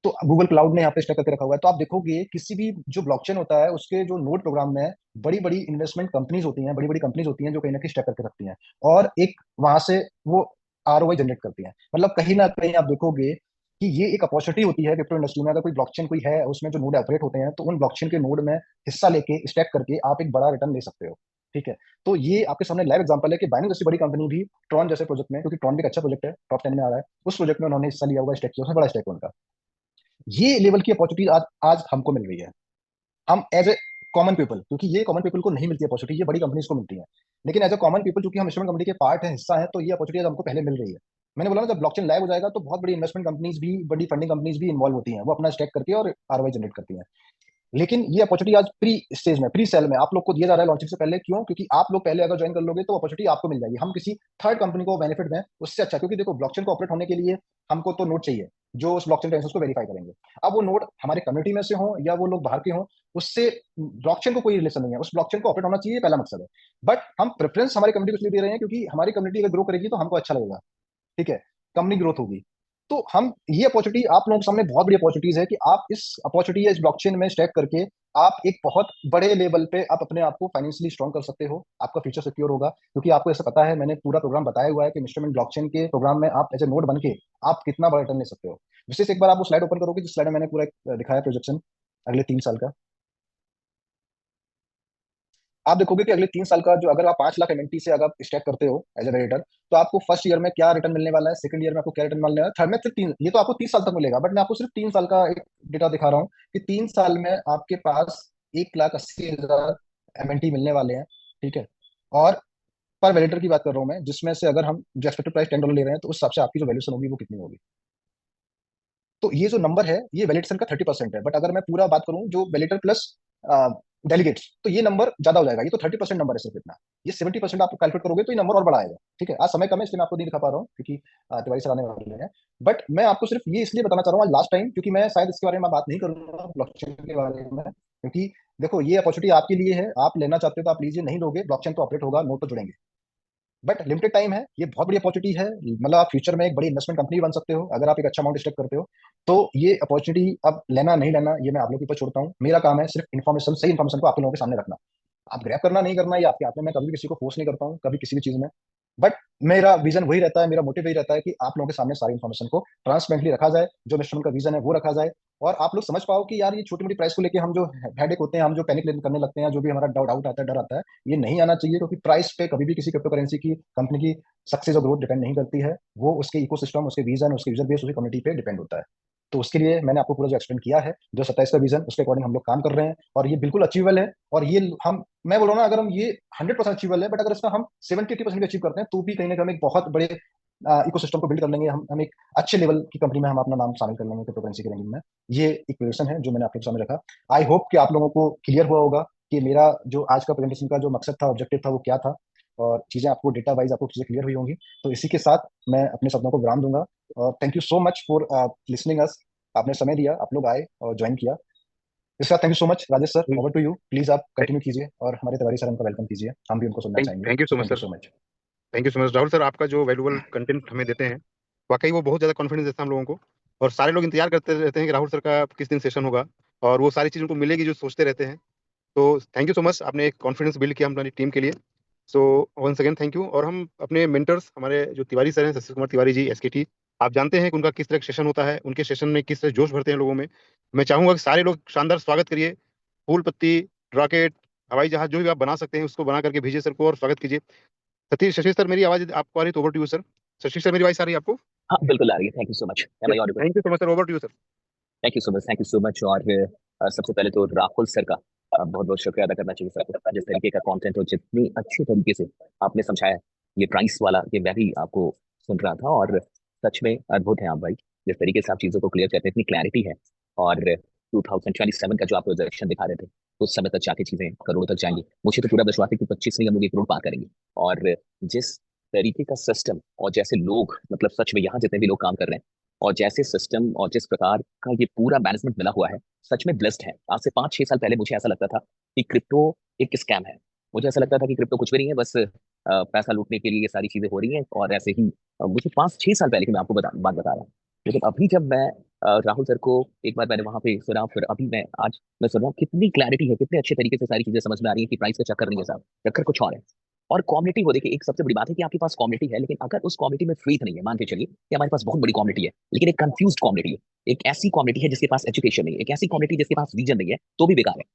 तो गूगल क्लाउड ने यहाँ पे स्टेक करके रखा हुआ है। तो आप देखोगे किसी भी जो ब्लॉकचेन होता है उसके जो नोड प्रोग्राम में बड़ी बड़ी इन्वेस्टमेंट कंपनीज होती हैं, बड़ी बड़ी कंपनीज होती हैं जो कहीं ना कहीं स्टेक करके रखती हैं, और एक वहां से वो आरओआई जनरेट करती हैं। मतलब कहीं ना कहीं आप देखोगे कि ये एक अपॉर्चुनिटी होती है क्रिप्टो इंडस्ट्री में। अगर कोई ब्लॉकचेन कोई है उसमें जो नोड ऑपरेट होते हैं, तो उन ब्लॉकचेन के नोड में हिस्सा लेके स्टेक करके आप एक बड़ा रिटर्न ले सकते हो, ठीक है। तो ये आपके सामने लाइव एग्जांपल है कि बाइनेंस जैसी बड़ी कंपनी भी ट्रॉन जैसे प्रोजेक्ट में, क्योंकि ट्रॉन भी एक अच्छा प्रोजेक्ट है, टॉप 10 में आ रहा है, उस प्रोजेक्ट में उन्होंने हिस्सा लिया हुआ, स्टेक किया, उसमें बड़ा स्टेक है उनका। ये लेवल की अपॉर्चुनिटी आज आज हमको मिल रही है, हम एज ए कॉमन पीपल, क्योंकि ये कॉमन पीपल को नहीं मिलती अपॉर्चुनिटी, ये बड़ी कंपनीज को मिलती है। लेकिन एज ए कॉमन पीपल, क्योंकि हम इंस्ट्रूमेंट कंपनी के पार्ट है, हिस्सा है, तो ये अपॉर्चुनिटी हमको पहले मिल रही है। मैंने बोला ना, जब ब्लॉकचेन लाइव हो जाएगा तो बहुत बड़ी इन्वेस्टमेंट कंपनीज भी, बड़ी फंडिंग कंपनीज भी इन्वॉल्व होती हैं, वो अपना स्टेक करके और आरओआई जनरेट करती हैं। लेकिन ये अपॉर्चुनिटी आज प्री स्टेज में, प्री सेल में आप लोग को दिया जा रहा है लॉन्चिंग से पहले। क्यों? क्योंकि आप लोग पहले अगर ज्वाइन कर लोगे तो अपॉर्चुनिटी आपको मिल जाएगी। हम किसी थर्ड कंपनी को बेनिफिट दें उससे अच्छा, क्योंकि देखो ब्लॉकचेन को ऑपरेट होने के लिए हमको तो नोड चाहिए जो उस ब्लॉकचेन टेंसेस को वेरीफाई करेंगे। अब वो नोड हमारे कम्युनिटी में से हो या वो लोग बाहर के हों, उससे ब्लॉकचेन को कोई रिलेशन नहीं है, उस ब्लॉकचेन को ऑपरेट होना चाहिए, पहला मकसद है। बट हम प्रेफरेंस हमारी कम्युनिटी को इसलिए दे रहे हैं क्योंकि हमारी कम्युनिटी अगर ग्रो करेगी तो हमको अच्छा लगेगा, ठीक है, कंपनी ग्रोथ होगी। तो हम ये अपॉर्चुनिटी आप लोगों के सामने बहुत बड़ी अपॉर्चुनिटीज है कि आप इस अपॉर्चुनिटी या इस ब्लॉकचेन में स्टेक करके आप एक बहुत बड़े लेवल पे आप अपने आप को फाइनेंशियली स्ट्रॉन्ग कर सकते हो। आपका फ्यूचर सिक्योर होगा, क्योंकि आपको ऐसा पता है, मैंने पूरा प्रोग्राम बताया हुआ है कि इंस्ट्रूमेंट ब्लॉकचेन के प्रोग्राम में आप एज ए नोड बन के आप कितना बड़ा रिटर्न ले सकते हो। विशेष एक बार आप वो स्लाइड ओपन करोगे जिस स्लाइड में मैंने पूरा दिखाया प्रोजेक्शन अगले 3 साल का। आप देखोगे कि अगले 3 साल का जो, अगर आप 5 लाख एमएनटी से अगर आप स्टेक करते हो एज ए वेरिएटर, तो आपको फर्स्ट ईयर में क्या रिटर्न मिलने वाला है, सेकंड ईयर में आपको क्या रिटर्न मिलने वाला है, थर्ड में सिर्फ 3, ये तो आपको 30 साल तक मिलेगा। बट मैं आपको सिर्फ 3 साल का एक डेटा दिखा रहा हूँ कि 3 साल में आपके पास 1,80,000 एमएनटी मिलने वाले हैं, ठीक है। और पर वेरिएटर की बात कर रहा हूँ मैं, जिसमें से अगर हम जो एक्सपेक्टेड प्राइस $10 ले रहे हैं, तो उस हिसाब से आपकी जो वैल्यूशन होगी वो कितनी होगी। तो ये जो नंबर है ये वैलिडेशन का 30% है। बट अगर मैं पूरा बात करूं जो वैलिडेटर प्लस डेलीगेट्स, तो ये नंबर ज्यादा हो जाएगा। ये तो 30% नंबर है सिर्फ इतना, ये 70% आप कैलकुलेट करोगे तो ये नंबर और बड़ा आएगा, ठीक है। आज समय कम है इसलिए मैं आपको नहीं दिखा पा रहा हूँ, क्योंकि तिवारी सर आने वाले हैं। बट मैं आपको सिर्फ ये इसलिए बताना चाह रहा हूँ आज लास्ट टाइम, क्योंकि मैं शायद इसके बारे में बात नहीं करूंगा ब्लॉकचेन के बारे में, क्योंकि देखो ये अपॉर्चुनिटी आपके लिए है, आप लेना चाहते हो तो आप लीजिए, नहीं लोगे ब्लॉकचेन तो ऑपरेट होगा, नोट तो जुड़ेंगे। बट लिमिटेड टाइम है, ये बहुत बड़ी अपॉर्चुनिटी है। मतलब आप फ्यूचर में एक बड़ी इन्वेस्टमेंट कंपनी बन सकते हो अगर आप एक अच्छा अमाउंट स्टेक करते हो। तो ये अपॉर्चुनिटी अब लेना नहीं लेना ये मैं आप लोगों के ऊपर छोड़ता हूँ। मेरा काम है सिर्फ इन्फॉर्मेशन, सही इन्फॉर्मेशन को आप लोगों के सामने रखना। आप ग्रैब करना नहीं करना ये आपके हाथ में, मैं कभी भी किसी को फोर्स नहीं करता हूँ कभी किसी भी चीज में। बट मेरा विजन वही रहता है, मेरा मोटिव वही रहता है कि आप लोगों के सामने सारी इन्फॉर्मेशन को ट्रांसपेरेंटली रखा जाए, जो मिस्टर का विजन है वो रखा जाए, और आप लोग समझ पाओ कि यार ये छोटी मोटी प्राइस को लेके हम जो हेडेक होते हैं, हम जो पैनिक करने लगते हैं, जो भी हमारा डाउट आता है, डर आता है, ये नहीं आना चाहिए। क्योंकि प्राइस पे कभी भी किसी क्रिप्टो करेंसी की कंपनी की सक्सेस और ग्रोथ डिपेंड नहीं करती है, वो उसके इकोसिस्टम, उसके विजन, उसके यूजर बेस, उसकी कम्युनिटी पे डिपेंड होता है। तो उसके लिए मैंने आपको पूरा जो एक्सप्लेन किया है, जो 27 का विजन, उसके अकॉर्डिंग हम लोग काम कर रहे हैं, और ये बिल्कुल अचीवेबल है। और ये हम, मैं बोल रहा हूँ ना, अगर हम ये 100% अचीवेबल है, बट अगर इसका हम 70-80% भी अचीव करते हैं तो भी कहीं ना कहीं हम एक बहुत बड़े इकोसिस्टम को बिल्ड कर लेंगे। हम एक अच्छे लेवल की कंपनी में हम अपना नाम शामिल कर लेंगे क्रिप्टो करेंसी के रैंकिंग में। ये एक प्रेडिक्शन है जो मैंने आप लोगों के सामने रखा। आई होप कि आप लोगों को क्लियर हुआ होगा कि मेरा जो आज का प्रेजेंटेशन का जो मकसद था, ऑब्जेक्टिव था, वो क्या था, और चीजें आपको डेटा वाइज आपको चीजें क्लियर हुई होंगी। तो इसी के साथ मैं अपने शब्दों को विराम दूंगा, और thank you so much for listening अस। आपने समय दिया, आप लोग आए और ज्वाइन किया। इसका thank you so much. Rajesh sir, over to you, please आप कंटिन्यू कीजिए और हमारे तिवारी सर उनका वेलकम कीजिए, हम भी उनको सुनना चाहेंगे। Thank you so much thank you sir. So much. Thank you so much Rahul sir, आपका जो वैल्यूबल कंटेंट हमें देते हैं, वाकई वो बहुत ज़्यादा कॉन्फिडेंस देता है हम लोगों को। और सारे लोग इंतजार करते रहते हैं कि राहुल सर का किस दिन सेशन होगा, और वो सारी चीज़ उनको मिलेगी जो सोचते रहते हैं। तो थैंक यू सो मच, आपने एक कॉन्फिडेंस बिल्ड किया हमारी टीम के लिए। So once again thank you. और हम अपने मेंटर्स, हमारे जो तिवारी सर हैं, शशि कुमार तिवारी जी, एसकेटी, आप जानते हैं कि उनका किस तरह का सेशन होता है, उनके सेशन में किस तरह जोश भरते हैं लोगों में। मैं चाहूंगा कि सारे लोग शानदार स्वागत करिए, फूल पत्ती, रॉकेट, हवाई जहाज, जो भी आप बना सकते हैं उसको बना करके भेजिए सर को, और स्वागत कीजिए। सतीश, शशि सर, मेरी आवाज आपको आ रही है तो over to you sir. Shashi sir, मेरी आवाज आ रही है आपको? हाँ बिल्कुल आ रही है। Thank you so much. Am I audible? Thank you so much sir, over to you sir. Thank you so much, thank you so much. और सबसे पहले तो राहुल सर का बहुत बहुत शुक्रिया अदा करना चाहिए सर, जिस तरीके का कंटेंट और जितनी अच्छी तरीके से आपने समझाया ये प्राइस वाला, ये मैं भी आपको सुन रहा था और सच में अद्भुत है आप भाई, जिस तरीके से आप चीजों को क्लियर करते हैं, इतनी क्लैरिटी है। और 2027 का जो आप प्रोजेक्शन दिखा रहे थे, उस समय तक जाके चीजें करोड़ों तक जाएंगी। मुझे तो पूरा विश्वास है कि 25 में हम लोग 1 करोड़ पार करेंगे। और जिस तरीके का सिस्टम और जैसे लोग, मतलब सच में यहाँ जितने भी लोग काम कर रहे हैं और जैसे सिस्टम और जिस प्रकार का ये पूरा मैनेजमेंट मिला हुआ है, सच में ब्लेस्ड है। आज से 5-6 साल पहले मुझे ऐसा लगता था कि क्रिप्टो एक स्कैम है। मुझे ऐसा लगता था कि क्रिप्टो कुछ भी नहीं है, बस पैसा लूटने के लिए ये सारी चीजें हो रही हैं। और ऐसे ही मुझे 5-6 साल पहले की मैं आपको बात बता रहा हूँ। लेकिन अभी जब मैं राहुल सर को एक बार मैंने वहां पे सुना, फिर अभी मैं आज मैं सुन रहा हूँ कितनी क्लैरिटी है, कितने अच्छे तरीके से सारी चीजें समझ में आ रही है कि प्राइस का चक्कर नहीं है साहब, चक्कर कुछ और है। और कम्युनिटी वो देखिए, एक सबसे बड़ी बात है कि आपके पास कम्युनिटी है, लेकिन अगर उस कम्युनिटी में फेथ नहीं है, मान के चलिए कि हमारे पास बहुत बड़ी कम्युनिटी है लेकिन एक कंफ्यूज्ड कम्युनिटी है, एक ऐसी कम्युनिटी है जिसके पास एजुकेशन नहीं है, एक ऐसी कम्युनिटी जिसके पास विजन नहीं है, तो भी बेकार है।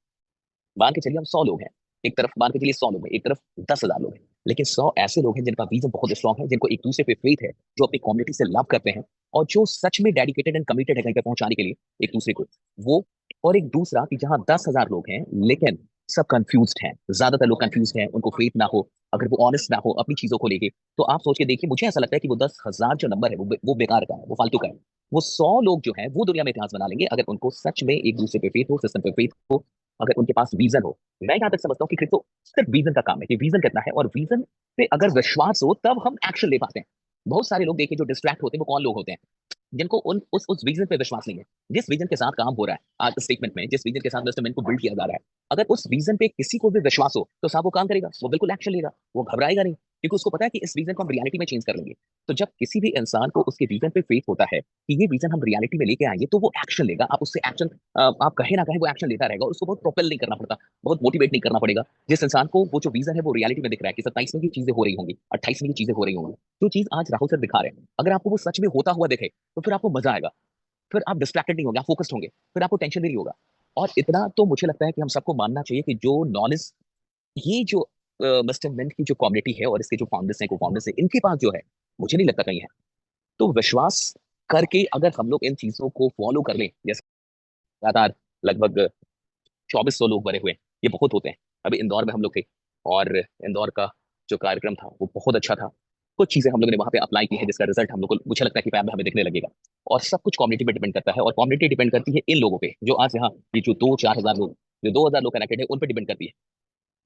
मान के चलिए हम 100 लोग हैं, एक तरफ मान के चलिए 100 लोग हैं, एक तरफ 10,000 लोग हैं, लेकिन 100 ऐसे लोग हैं जिनका विजन बहुत स्ट्रांग है, जिनको एक दूसरे पे फेथ है, जो अपनी कम्युनिटी से लव करते हैं और जो सच में डेडिकेटेड एंड कमिटेड है कहीं पे पहुंचाने के लिए एक दूसरे को। वो और एक दूसरा कि जहां 10,000 लोग हैं लेकिन सब कंफ्यूज्ड हैं, ज्यादातर लोग कंफ्यूज्ड हैं, उनको फेथ ना हो, अगर वो ऑनेस्ट ना हो अपनी चीजों को लेके, तो आप सोच के देखिए, मुझे ऐसा लगता है कि वो 10,000 जो नंबर है वो बेकार का है, वो फालतू का है। वो 100 लोग जो है वो दुनिया में इतिहास बना लेंगे अगर उनको सच में एक दूसरे पे फेथ हो, सिस्टम पे फेथ हो, अगर उनके पास विजन हो। मैं यहाँ तक समझता हूँ कि क्रिप्टो सिर्फ विजन का काम है कि विजन कितना है, और विजन पे अगर विश्वास हो तब हम एक्शन ले पाते हैं। बहुत सारे लोग देखिए जो डिस्ट्रैक्ट होते हैं, वो कौन लोग होते हैं? जिनको उन उस विजन पे विश्वास नहीं है, जिस विजन के साथ काम हो रहा है आज स्टेटमेंट में, जिस विजन के साथ इन्वेस्टमेंट को बिल्ड किया जा रहा है, अगर उस विजन पे किसी को भी विश्वास हो तो साहब वो काम करेगा, वो बिल्कुल एक्शन लेगा, वो घबराएगा नहीं, क्योंकि उसको पता है कि इस विजन को हम रियलिटी में चेंज कर लेंगे। तो जब किसी भी इंसान को उसके विजन पे फेथ होता है कि ये विजन हम रियलिटी में लेके आएंगे, तो वो एक्शन लेगा। आप उससे एक्शन, आप कहे ना कहे वो एक्शन लेता रहेगा, और उसको बहुत प्रोपेल नहीं करना पड़ता, बहुत मोटिवेट नहीं करना पड़ेगा। जिस इंसान को वो जो विजन है वो रियलिटी में दिख रहा है कि 27 में ये चीजें हो रही होंगी, 28 में ये चीजें हो रही होंगी, जो चीज आज राहुल सर दिखा रहे हैं, अगर आपको वो सच में होता हुआ दिखे तो फिर आपको मजा आएगा, फिर आप डिस्ट्रैक्टेड नहीं होंगे, आप फोकस्ड होंगे, फिर आपको टेंशन भी नहीं होगा। और इतना तो मुझे लगता है कि हम सबको मानना चाहिए कि जो नॉलेज, ये जो मिस्टर मिंट की जो कम्युनिटी है और इसके जो फाउंडर्स हैं, को फाउंडर्स हैं, इनके पास जो है, मुझे नहीं लगता कहीं है। तो विश्वास करके अगर हम लोग इन चीजों को फॉलो कर लें, जैसे लगातार लगभग 2400 लोग बने हुए हैं, ये बहुत होते हैं। अभी इंदौर में हम लोग थे और इंदौर का जो कार्यक्रम था वो बहुत अच्छा था। कुछ चीजें हम लोगों ने वहां पे अप्लाई की है जिसका रिजल्ट हम लोग को, मुझे लगता है कि पैब में हमें दिखने लगेगा। और सब कुछ कम्युनिटी पे डिपेंड करता है, और कम्युनिटी डिपेंड करती है इन लोगों पे जो आज यहाँ, ये जो 2-4 हजार लोग, जो 2,000 लोग कनेक्टेड है, उन पे डिपेंड करती है।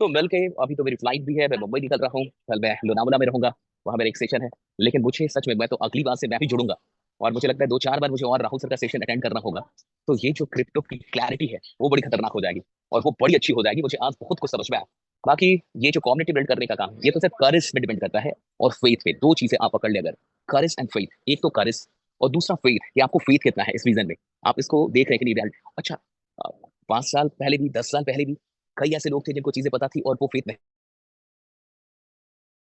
तो मिल के, अभी तो मेरी फ्लाइट भी है, मैं मुंबई निकल रहा हूँ, कल मैं लोनावला में रहूंगा, वहां मेरा एक सेशन है। लेकिन मुझे सच में, मैं तो अगली बार से मैं भी जुड़ूंगा, और मुझे लगता है 2-4 बार मुझे और राहुल सर का सेशन अटेंड करना होगा। तो ये जो क्रिप्टो की क्लैरिटी है वो बड़ी खतरनाक हो जाएगी, और वो बड़ी अच्छी हो जाएगी। मुझे आज बहुत कुछ समझ में आया। बाकी ये जो कम्युनिटी बिल्ड करने का काम, ये तो सिर्फ करेज में डिपेंड करता है और फेथ पे। दो चीजें आप पकड़ ले अगर, करेज एंड फेथ, एक तो करेज और दूसरा फेथ, कि आपको फेथ कितना है इस रीजन में, आप इसको देख रहे हैं कि नहीं रियलिटी। अच्छा, 5 साल पहले भी, 10 साल पहले भी कई ऐसे लोग थे जिनको चीजें पता थी और वो फेथ नहीं।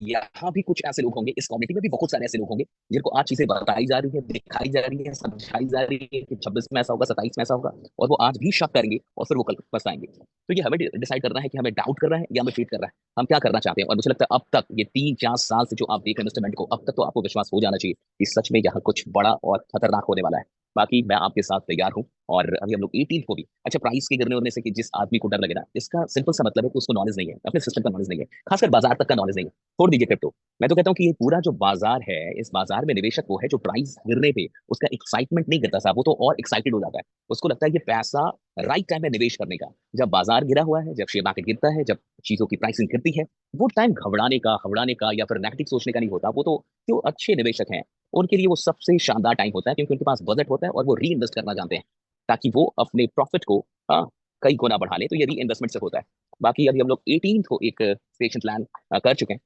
यहाँ भी कुछ ऐसे लोग होंगे, इस कम्युनिटी में भी बहुत सारे ऐसे लोग होंगे जिनको आज चीजें बताई जा रही है, दिखाई जा रही है, समझाई जा रही है कि 26 में ऐसा होगा, 27 में ऐसा होगा, और वो आज भी शक करेंगे और फिर वो कल पछताएंगे। तो ये हमें डिसाइड करना है कि हमें डाउट कर रहा है या हमें फेथ कर रहा है, हम क्या करना चाहते हैं। और मुझे लगता है अब तक ये 3-4 साल से जो आप देख रहे हैं इन्वेस्टमेंट को, अब तक तो आपको विश्वास हो जाना चाहिए कि सच में यहाँ कुछ बड़ा और खतरनाक होने वाला है। बाकी मैं आपके साथ तैयार हूँ। और अभी हम लोग 18 को भी, अच्छा, प्राइस के गिरने उड़ने से कि जिस आदमी को डर लगे ना, इसका सिंपल सा मतलब है कि उसको नॉलेज नहीं है, अपने सिस्टम का नॉलेज नहीं है, खासकर बाजार तक का नॉलेज नहीं है। छोड़ दीजिए क्रिप्टो, मैं तो कहता हूँ कि ये पूरा जो बाजार है, इस बाजार में निवेशक वो है जो प्राइस गिरने पे उसका एक्साइटमेंट नहीं गिरता साहब, वो तो और एक्साइटेड हो जाता है। उसको लगता है ये पैसा राइट टाइम में निवेश करने का। जब बाजार गिरा हुआ है, जब शेयर मार्केट गिरता है, जब चीजों की प्राइसिंग गिरती है, वो टाइम घबराने का या फिर नेगेटिव सोचने का नहीं होता। वो तो जो अच्छे निवेशक हैं उनके लिए वो सबसे शानदार टाइम होता है, क्योंकि उनके पास बजट होता है और वो री इन्वेस्ट करना जानते हैं, ताकि वो अपने प्रॉफिट को, हाँ, कई गुना बढ़ा ले। तो ये री इन्वेस्टमेंट से होता है। बाकी अभी हम लोग 18 को एक सेशन प्लान कर चुके हैं,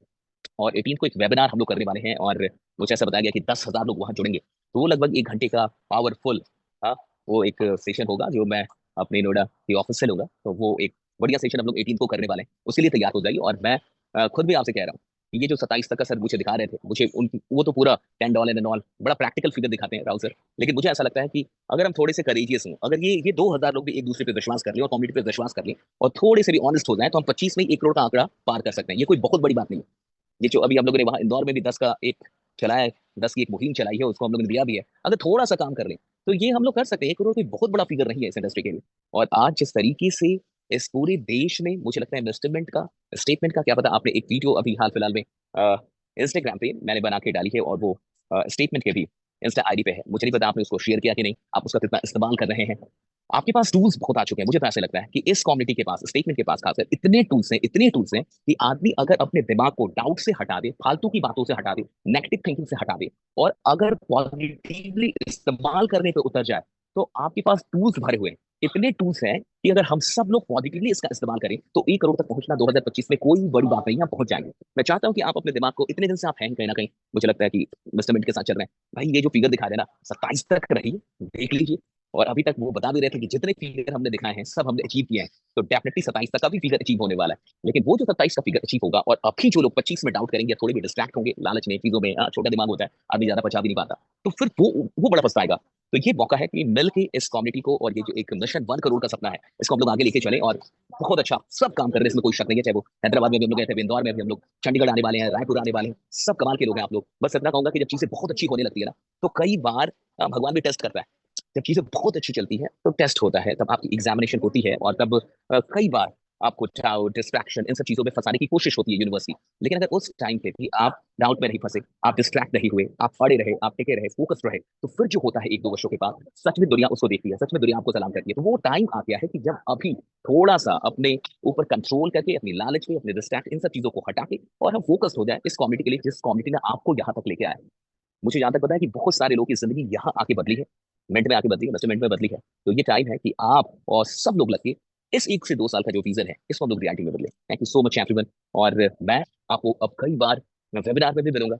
और 18 को एक वेबिनार हम लोग करने वाले हैं, और मुझे ऐसा बताया गया कि 10,000 लोग वहां जुड़ेंगे। तो वो लगभग 1 घंटे का पावरफुल, हाँ, वो एक सेशन होगा जो मैं अपने नोएडा के ऑफिस से लूंगा। तो वो एक बढ़िया सेशन हम लोग 18 को करने वाले हैं, उसके लिए तैयार हो जाइए। और मैं खुद भी आपसे कह रहा हूँ, ये जो 27 तक का सर मुझे दिखा रहे थे, मुझे उन, वो तो पूरा $10 एंड ऑल बड़ा प्रैक्टिकल फिगर दिखाते हैं राहुल सर। लेकिन मुझे ऐसा लगता है कि अगर हम थोड़े से करेजियस हों, अगर ये 2,000 लोग भी एक दूसरे पे विश्वास कर लें और कम्युनिटी पे विश्वास कर लें और थोड़े से भी ऑनेस्ट हो जाए, तो हम 25 में 1 करोड़ का आंकड़ा पार कर सकते हैं। ये कोई बहुत बड़ी बात नहीं है। ये जो अभी हम लोगों ने वहां इंदौर में भी 10 का एक चलाया है, 10 की एक मुहिम चलाई है, उसको हम लोगों ने दिया भी है। अगर थोड़ा सा काम कर लें तो ये हम लोग कर सकते हैं। 1 करोड़ कोई बहुत बड़ा फिगर नहीं है इस इंडस्ट्री के लिए। और आज जिस तरीके से इस पूरे देश में मुझे लगता है स्टेटमेंट का क्या पता। आपने एक वीडियो अभी हाल फिलहाल में इंस्टाग्राम पे मैंने बना के डाली है, और वो स्टेटमेंट के भी इंस्टा आईडी पे है। मुझे नहीं पता आपने उसको शेयर किया कि नहीं, आप उसका कितना इस्तेमाल कर रहे हैं। आपके पास टूल्स बहुत आ चुके हैं। मुझे तो ऐसा लगता है कि इस कम्युनिटी के पास, स्टेटमेंट के पास खासकर इतने टूल्स हैं कि आदमी अगर अपने दिमाग को डाउट से हटा दे, फालतू की बातों से हटा दे, नेगेटिव थिंकिंग से हटा दे, और अगर पॉजिटिवली इस्तेमाल करने पे उतर जाए, तो आपके पास टूल्स भरे हुए हैं। इतने टूल्स हैं कि अगर हम सब लोग पॉजिटिवली इसका इस्तेमाल करें तो 1 करोड़ तक पहुंचना 2025 में कोई बड़ी बात नहीं है, हम पहुंच जाएंगे। मैं चाहता हूं कि आप अपने दिमाग को, इतने दिन से आप हैं कहीं ना कहीं, मुझे लगता है कि मिस्टर मिंट के साथ चल रहे हैं भाई, ये जो फिगर दिखा रहे हैं ना 27 तक रही, देख लीजिए। और अभी तक वो बता भी रहे थे कि जितने फिगर हमने दिखाए हैं सब हमने अचीव किए हैं, तो डेफिनेटली 27 तक का भी फिगर अचीव होने वाला है। लेकिन वो जो 27 का फिगर अचीव होगा, और अभी जो लोग 25 में डाउट करेंगे, थोड़े भी डिस्ट्रैक्ट होंगे लालच में, चीजों में, छोटा दिमाग होता है, आदमी ज्यादा पचा भी नहीं पाता, तो फिर वो बड़ा पछताएगा। तो ये मौका है कि मिल के इस कम्युनिटी को, और ये जो एक मिशन 1 करोड़ का सपना है, इसको हम लोग आगे लेके चले। और बहुत अच्छा सब काम कर रहे हैं, इसमें कोई शक नहीं है। चाहे वो हैदराबाद में भी हम लोग गए थे, इंदौर में भी हम लोग, चंडीगढ़ आने वाले हैं, रायपुर आने वाले हैं, सब कमाल के लोग हैं आप लोग। बस इतना कहूंगा कि जब चीजें बहुत अच्छी होने लगती है ना, तो कई बार भगवान भी टेस्ट करता है। जब चीजें बहुत अच्छी चलती है तो टेस्ट होता है, तब आपकी एग्जामिनेशन होती है, और तब कई बार आपको डाउट, डिस्ट्रैक्शन, इन सब चीजों में फंसाने की कोशिश होती है यूनिवर्स की। लेकिन अगर उस टाइम पे भी आप डाउट में नहीं फंसे, आप डिस्ट्रैक्ट नहीं हुए, आप अड़े रहे, आप टिके रहे, फोकस्ड रहे, तो फिर जो होता है 1-2 वर्षों के बाद, सच में दुनिया उसको देखती है, सच में दुनिया आपको सलाम करती है। तो वो टाइम आ गया है कि जब अभी थोड़ा सा अपने ऊपर कंट्रोल करके, अपनी लालच पे, अपने डिस्ट्रैक्ट, इन सब चीजों को हटा के, और हम फोकस्ड हो जाए इस कम्युनिटी के लिए, जिस कम्युनिटी ने आपको यहाँ तक लेके आया है। मुझे यहाँ तक पता है कि बहुत सारे लोग की जिंदगी यहाँ आके बदली है, मिनट में आके बदली है, 10 मिनट में बदली है। तो ये टाइम है कि आप और सब लोग लग के इस 1 से 2 साल का जो विजन है, इसको हम लोग रियलिटी में बदले। Thank you so much everyone. और मैं आपको अब कई बार वेबिनार में भी मिलूंगा,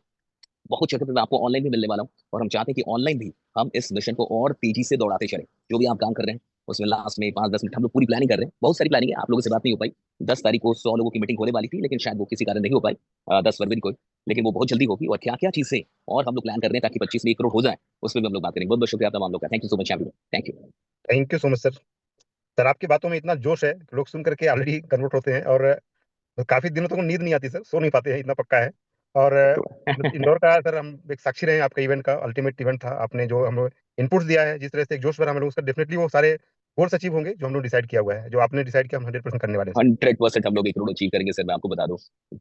बहुत जगह पे मैं आपको ऑनलाइन भी मिलने वाला हूँ, और हम चाहते हैं कि ऑनलाइन भी हम इस मिशन को और तेजी से दौड़ाते चलें। जो भी आप काम कर रहे हैं उसमें लास्ट में 5-10 मिनट हम लोग पूरी प्लानिंग कर रहे हैं, बहुत सारी प्लानिंग है, आप लोगों से बात नहीं हो पाई। 10 तारीख को 100 लोगों की मीटिंग होने वाली थी, लेकिन शायद वो किसी कारण नहीं हो पाई, 10 फरवरी को, लेकिन वो बहुत जल्दी होगी। और क्या क्या चीजें और हम लोग प्लान कर रहे हैं ताकि 25 में 1 करोड़ हो जाए, उसमें भी हम लोग बात करेंगे। बहुत बहुत शुक्रिया तमाम लोग का। Thank you so much everyone. Thank you. Thank you so much sir. Sir आपकी बातों में इतना जोश है, लोग सुन करके ऑलरेडी कन्वर्ट होते हैं, और काफी दिनों तक नींद नहीं आती सर, सो नहीं पाते हैं, इतना पक्का है। और इंदौर का सर हम एक साक्षी रहे हैं, आपका इवेंट का अल्टीमेट इवेंट था। आपने जो हम इनपुट्स दिया है, जिस तरह से एक जोश भरा हम लोग, उसका डेफिनेटली वो सारे गोल्स अचीव होंगे जो हम लोग डिसाइड किया हुआ है, जो आपने डिसाइड किया, हम 100% करने वाले हैं सर। 100% हम लोग 1 करोड़ अचीव करेंगे सर। मैं आपको बता दूं,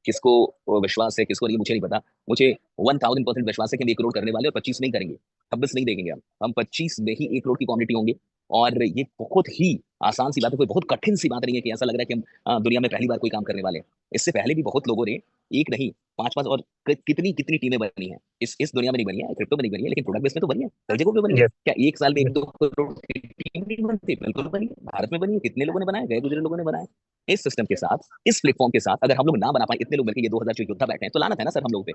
किसको विश्वास है किसको नहीं मुझे नहीं पता। मुझे 1000% विश्वास है कि हम 1 करोड़ करने वाले, और 25 नहीं करेंगे, 26 नहीं देखेंगे हम 25 में ही 1 करोड़ की क्वांटिटी होंगे। और ये बहुत ही आसान सी बात है, कोई बहुत कठिन सी बात नहीं है कि ऐसा लग रहा है कि हम दुनिया में पहली बार कोई काम करने वाले हैं। इससे पहले भी बहुत लोगों ने, एक नहीं 5-5 और कितनी कितनी टीमें बनी हैं, इस दुनिया में नहीं बनी है, क्रिप्टो में नहीं बनी है, लेकिन प्रोडक्ट बेस में तो बनी है, कई जगहों पे बनी है। यस। क्या एक साल में 1-2 करोड़ की टीम नहीं बनती? बिल्कुल बनी है, भारत में बनी है, कितने लोगों ने बनाया, गए गुजरे लोगों ने बनाया। इस सिस्टम के साथ, इस प्लेटफॉर्म के साथ अगर हम लोग ना बना पाए, इतने लोग मिलकर ये 2000 जो योद्धा बैठे हैं, तो लानत है ना सर हम लोग पे।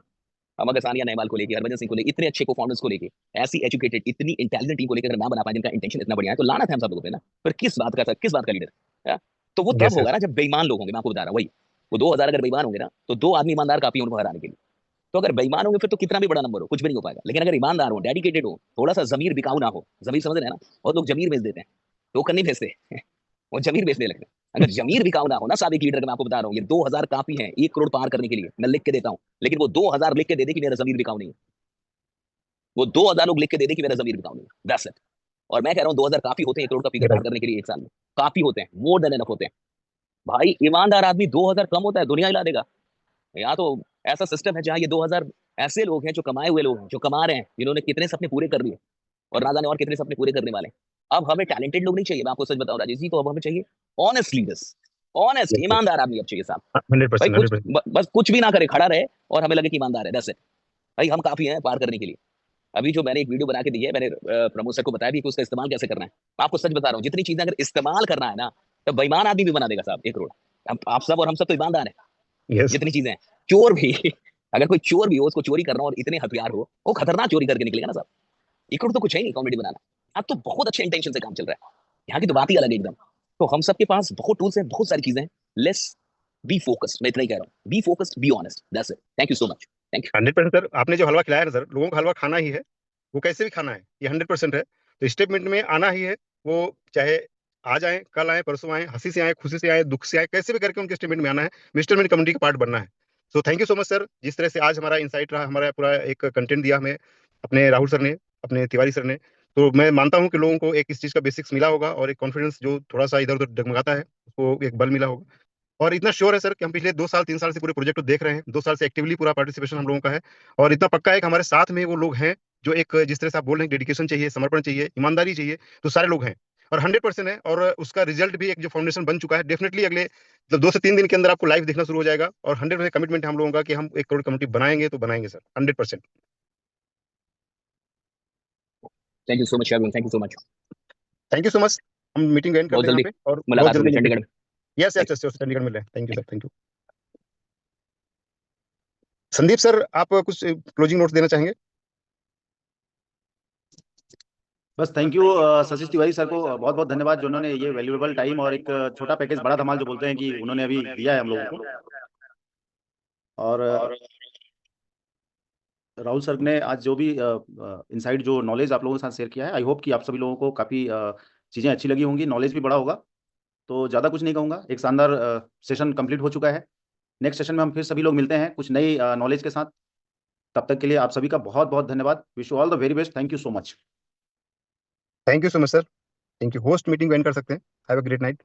हम अगर सानिया नेहवाल को लेके, हरभजन सिंह को लेके, इतने अच्छे परफॉर्मेंस को लेके, ऐसी एजुकेटेड, इतनी इंटेलिजेंट टीम को लेकर अगर ना बना पाए, जिनका इंटेंशन इतना बढ़िया है, तो लानत है हम सब लोगों पे ना। फिर किस बात का सर, किस बात का लीडर है? तो वो तब यस होगा यस। ना जब बेईमान लोग होंगे। मैं आपको बता रहा हूँ, वही वो 2000 अगर बेईमान होंगे ना, तो 2 आदमी ईमानदार काफी उनको हराने के लिए। तो अगर बेईमान होंगे फिर तो कितना भी बड़ा नंबर हो, कुछ भी नहीं हो पाएगा। लेकिन अगर ईमानदार हो, डेडिकेटेड हो, थोड़ा सा जमीर बिकाऊ ना हो, जमीर समझ रहे हैं ना, बहुत लोग जमीर बेच देते हैं, टोकन नहीं भेजते वो जमीर बेचने लगते हैं। अगर जमीर बिकाऊ ना हो ना साहब, एक लीडर का, मैं आपको बता रहा हूँ, ये 2000 काफी है 1 करोड़ पार करने के लिए। मैं लिख के देता हूँ, लेकिन वो 2000 लिख के दे दे कि मेरा जमीर बिकाऊ नहीं है, वो 2000 लोग लिख के दे दे कि मेरा जमीर बिकाऊ नहीं है, दैट्स इट। और मैं कह रहा हूँ 2000 काफी होते हैं 1 करोड़ का फिगर पार करने के लिए, 1 साल में काफी होते हैं, मोर देन एनफ होते हैं भाई। ईमानदार आदमी 2000 कम होता है, दुनिया हिला देगा। यहाँ तो ऐसा सिस्टम है जहाँ ये 2000 ऐसे लोग हैं जो कमाए हुए लोग हैं, जो कमा रहे हैं, जिन्होंने कितने सपने पूरे कर लिए, और ना जाने और कितने सपने पूरे करने वाले हैं। अब हमें टैलेंटेड लोग नहीं चाहिए, मैं आपको सच बताऊं राजेश जी, तो अब हमें चाहिए ऑनेस्ट लीडर्स, ऑनेस्ट यस ईमानदार आदमी अब चाहिए साहब। भाई 100%, कुछ 100%। बस कुछ भी ना करे, खड़ा रहे और हमें लगे कि ईमानदार है, दैट्स इट। भाई हम काफी हैं पार करने के लिए। अभी जो मैंने एक वीडियो बना के दी है, मैंने प्रमोद सर को बताया भी कि उसका इस्तेमाल कैसे करना है। मैं आपको सच बता रहा हूँ, जितनी चीजें अगर इस्तेमाल करना है ना, तो बेईमान आदमी भी बना देगा साहब 1 करोड़। आप सब और हम सब तो ईमानदार हैं। यस। जितनी चीजें हैं, चोर भी अगर कोई चोर भी हो, उसको चोरी करना और इतने हथियार हो, वो खतरनाक चोरी करके निकलेगा ना साहब। 1 करोड़ तो कुछ है नहीं कॉमेडी बनाना। अब तो बहुत अच्छे इंटेंशन से काम चल रहा है, यहाँ की तो बात ही अलग है एकदम। तो हम सबके पास बहुत टूल्स हैं, बहुत सारी चीजें हैं। लेट्स बी फोकस्ड, मैं इतना ही कह रहा हूँ, be focused, be honest, that's it. Thank you so much, thank you. 100% sir, आपने जो हलवा खिलाया ना सर, लोगों का हलवा खाना ही है, वो कैसे भी खाना है, ये 100% है। तो स्टेटमेंट में आना ही है, वो चाहे आज आए, कल आए, परसों आए, हंसी से आए, खुशी से आए, दुख से आए, कैसे भी करके उनके स्टेटमेंट में आना है, मिस्टर मिन कम्युनिटी का पार्ट बनना है। So thank you so much sir, जिस तरह से आज हमारा इंसाइट रहा, हमारा पूरा एक कंटेंट दिया हमें अपने राहुल सर ने, अपने तिवारी सर ने। तो मैं मानता हूँ कि लोगों को एक इस चीज़ का बेसिक्स मिला होगा और एक कॉन्फिडेंस जो थोड़ा-सा इधर-उधर डगमगाता है, उसको एक बल मिला होगा। और इतना श्योर है सर कि हम पिछले 2 साल 3 साल से पूरे प्रोजेक्ट को देख रहे हैं। 2 साल से एक्टिवली पूरा पार्टिसिपेशन हम लोगों का है और इतना पक्का है कि हमारे साथ में वो लोग हैं, जो एक जिस तरह से आप बोल रहे हैं डेडिकेशन चाहिए, समर्पण चाहिए, ईमानदारी चाहिए, तो सारे लोग हैं और 100% है और उसका रिजल्ट भी एक जो फाउंडेशन बन चुका है, डेफिनिटली अगले मतलब 2 से 3 दिन के अंदर आपको लाइव दिखना शुरू हो जाएगा और 100% कमिटमेंट है हम लोगों का कि हम 1 करोड़ कम्युनिटी बनाएँगे तो बनाएँगे sir, 100%। Thank you so much everyone, thank you so much. Thank you so much. हम मीटिंग एंड बहुत करते हैं जल्दी यहाँ पे और बहुत मुलाकात जल्दी होगी मिलते चंडीगढ़ हैं। में। Yes, yes, yes, yes, Chandigarh मिल रहे हैं। Thank you sir, thank you. Sandeep sir, आप कुछ क्लोजिंग नोट्स देना चाहेंगे? बस thank you Satish Tiwari sir को बहुत बहुत धन्यवाद जो उन्होंने ये वैल्यूएबल टाइम और एक छोटा पैकेज बड़ा धमाल जो बोलते हैं कि उन्होंने अभी दिया है हम लोगों को। और राहुल सर ने आज जो भी इनसाइड जो नॉलेज आप लोगों के साथ शेयर किया है, आई होप कि आप सभी लोगों को काफ़ी चीज़ें अच्छी लगी होंगी, नॉलेज भी बड़ा होगा। तो ज़्यादा कुछ नहीं कहूँगा, एक शानदार सेशन कंप्लीट हो चुका है। नेक्स्ट सेशन में हम फिर सभी लोग मिलते हैं कुछ नई नॉलेज के साथ। तब तक के लिए आप सभी का बहुत बहुत धन्यवाद। Wish you all the very best. Thank you so much. Thank you so much sir. Thank you. Host meeting को एंड कर सकते हैं। Have a great night.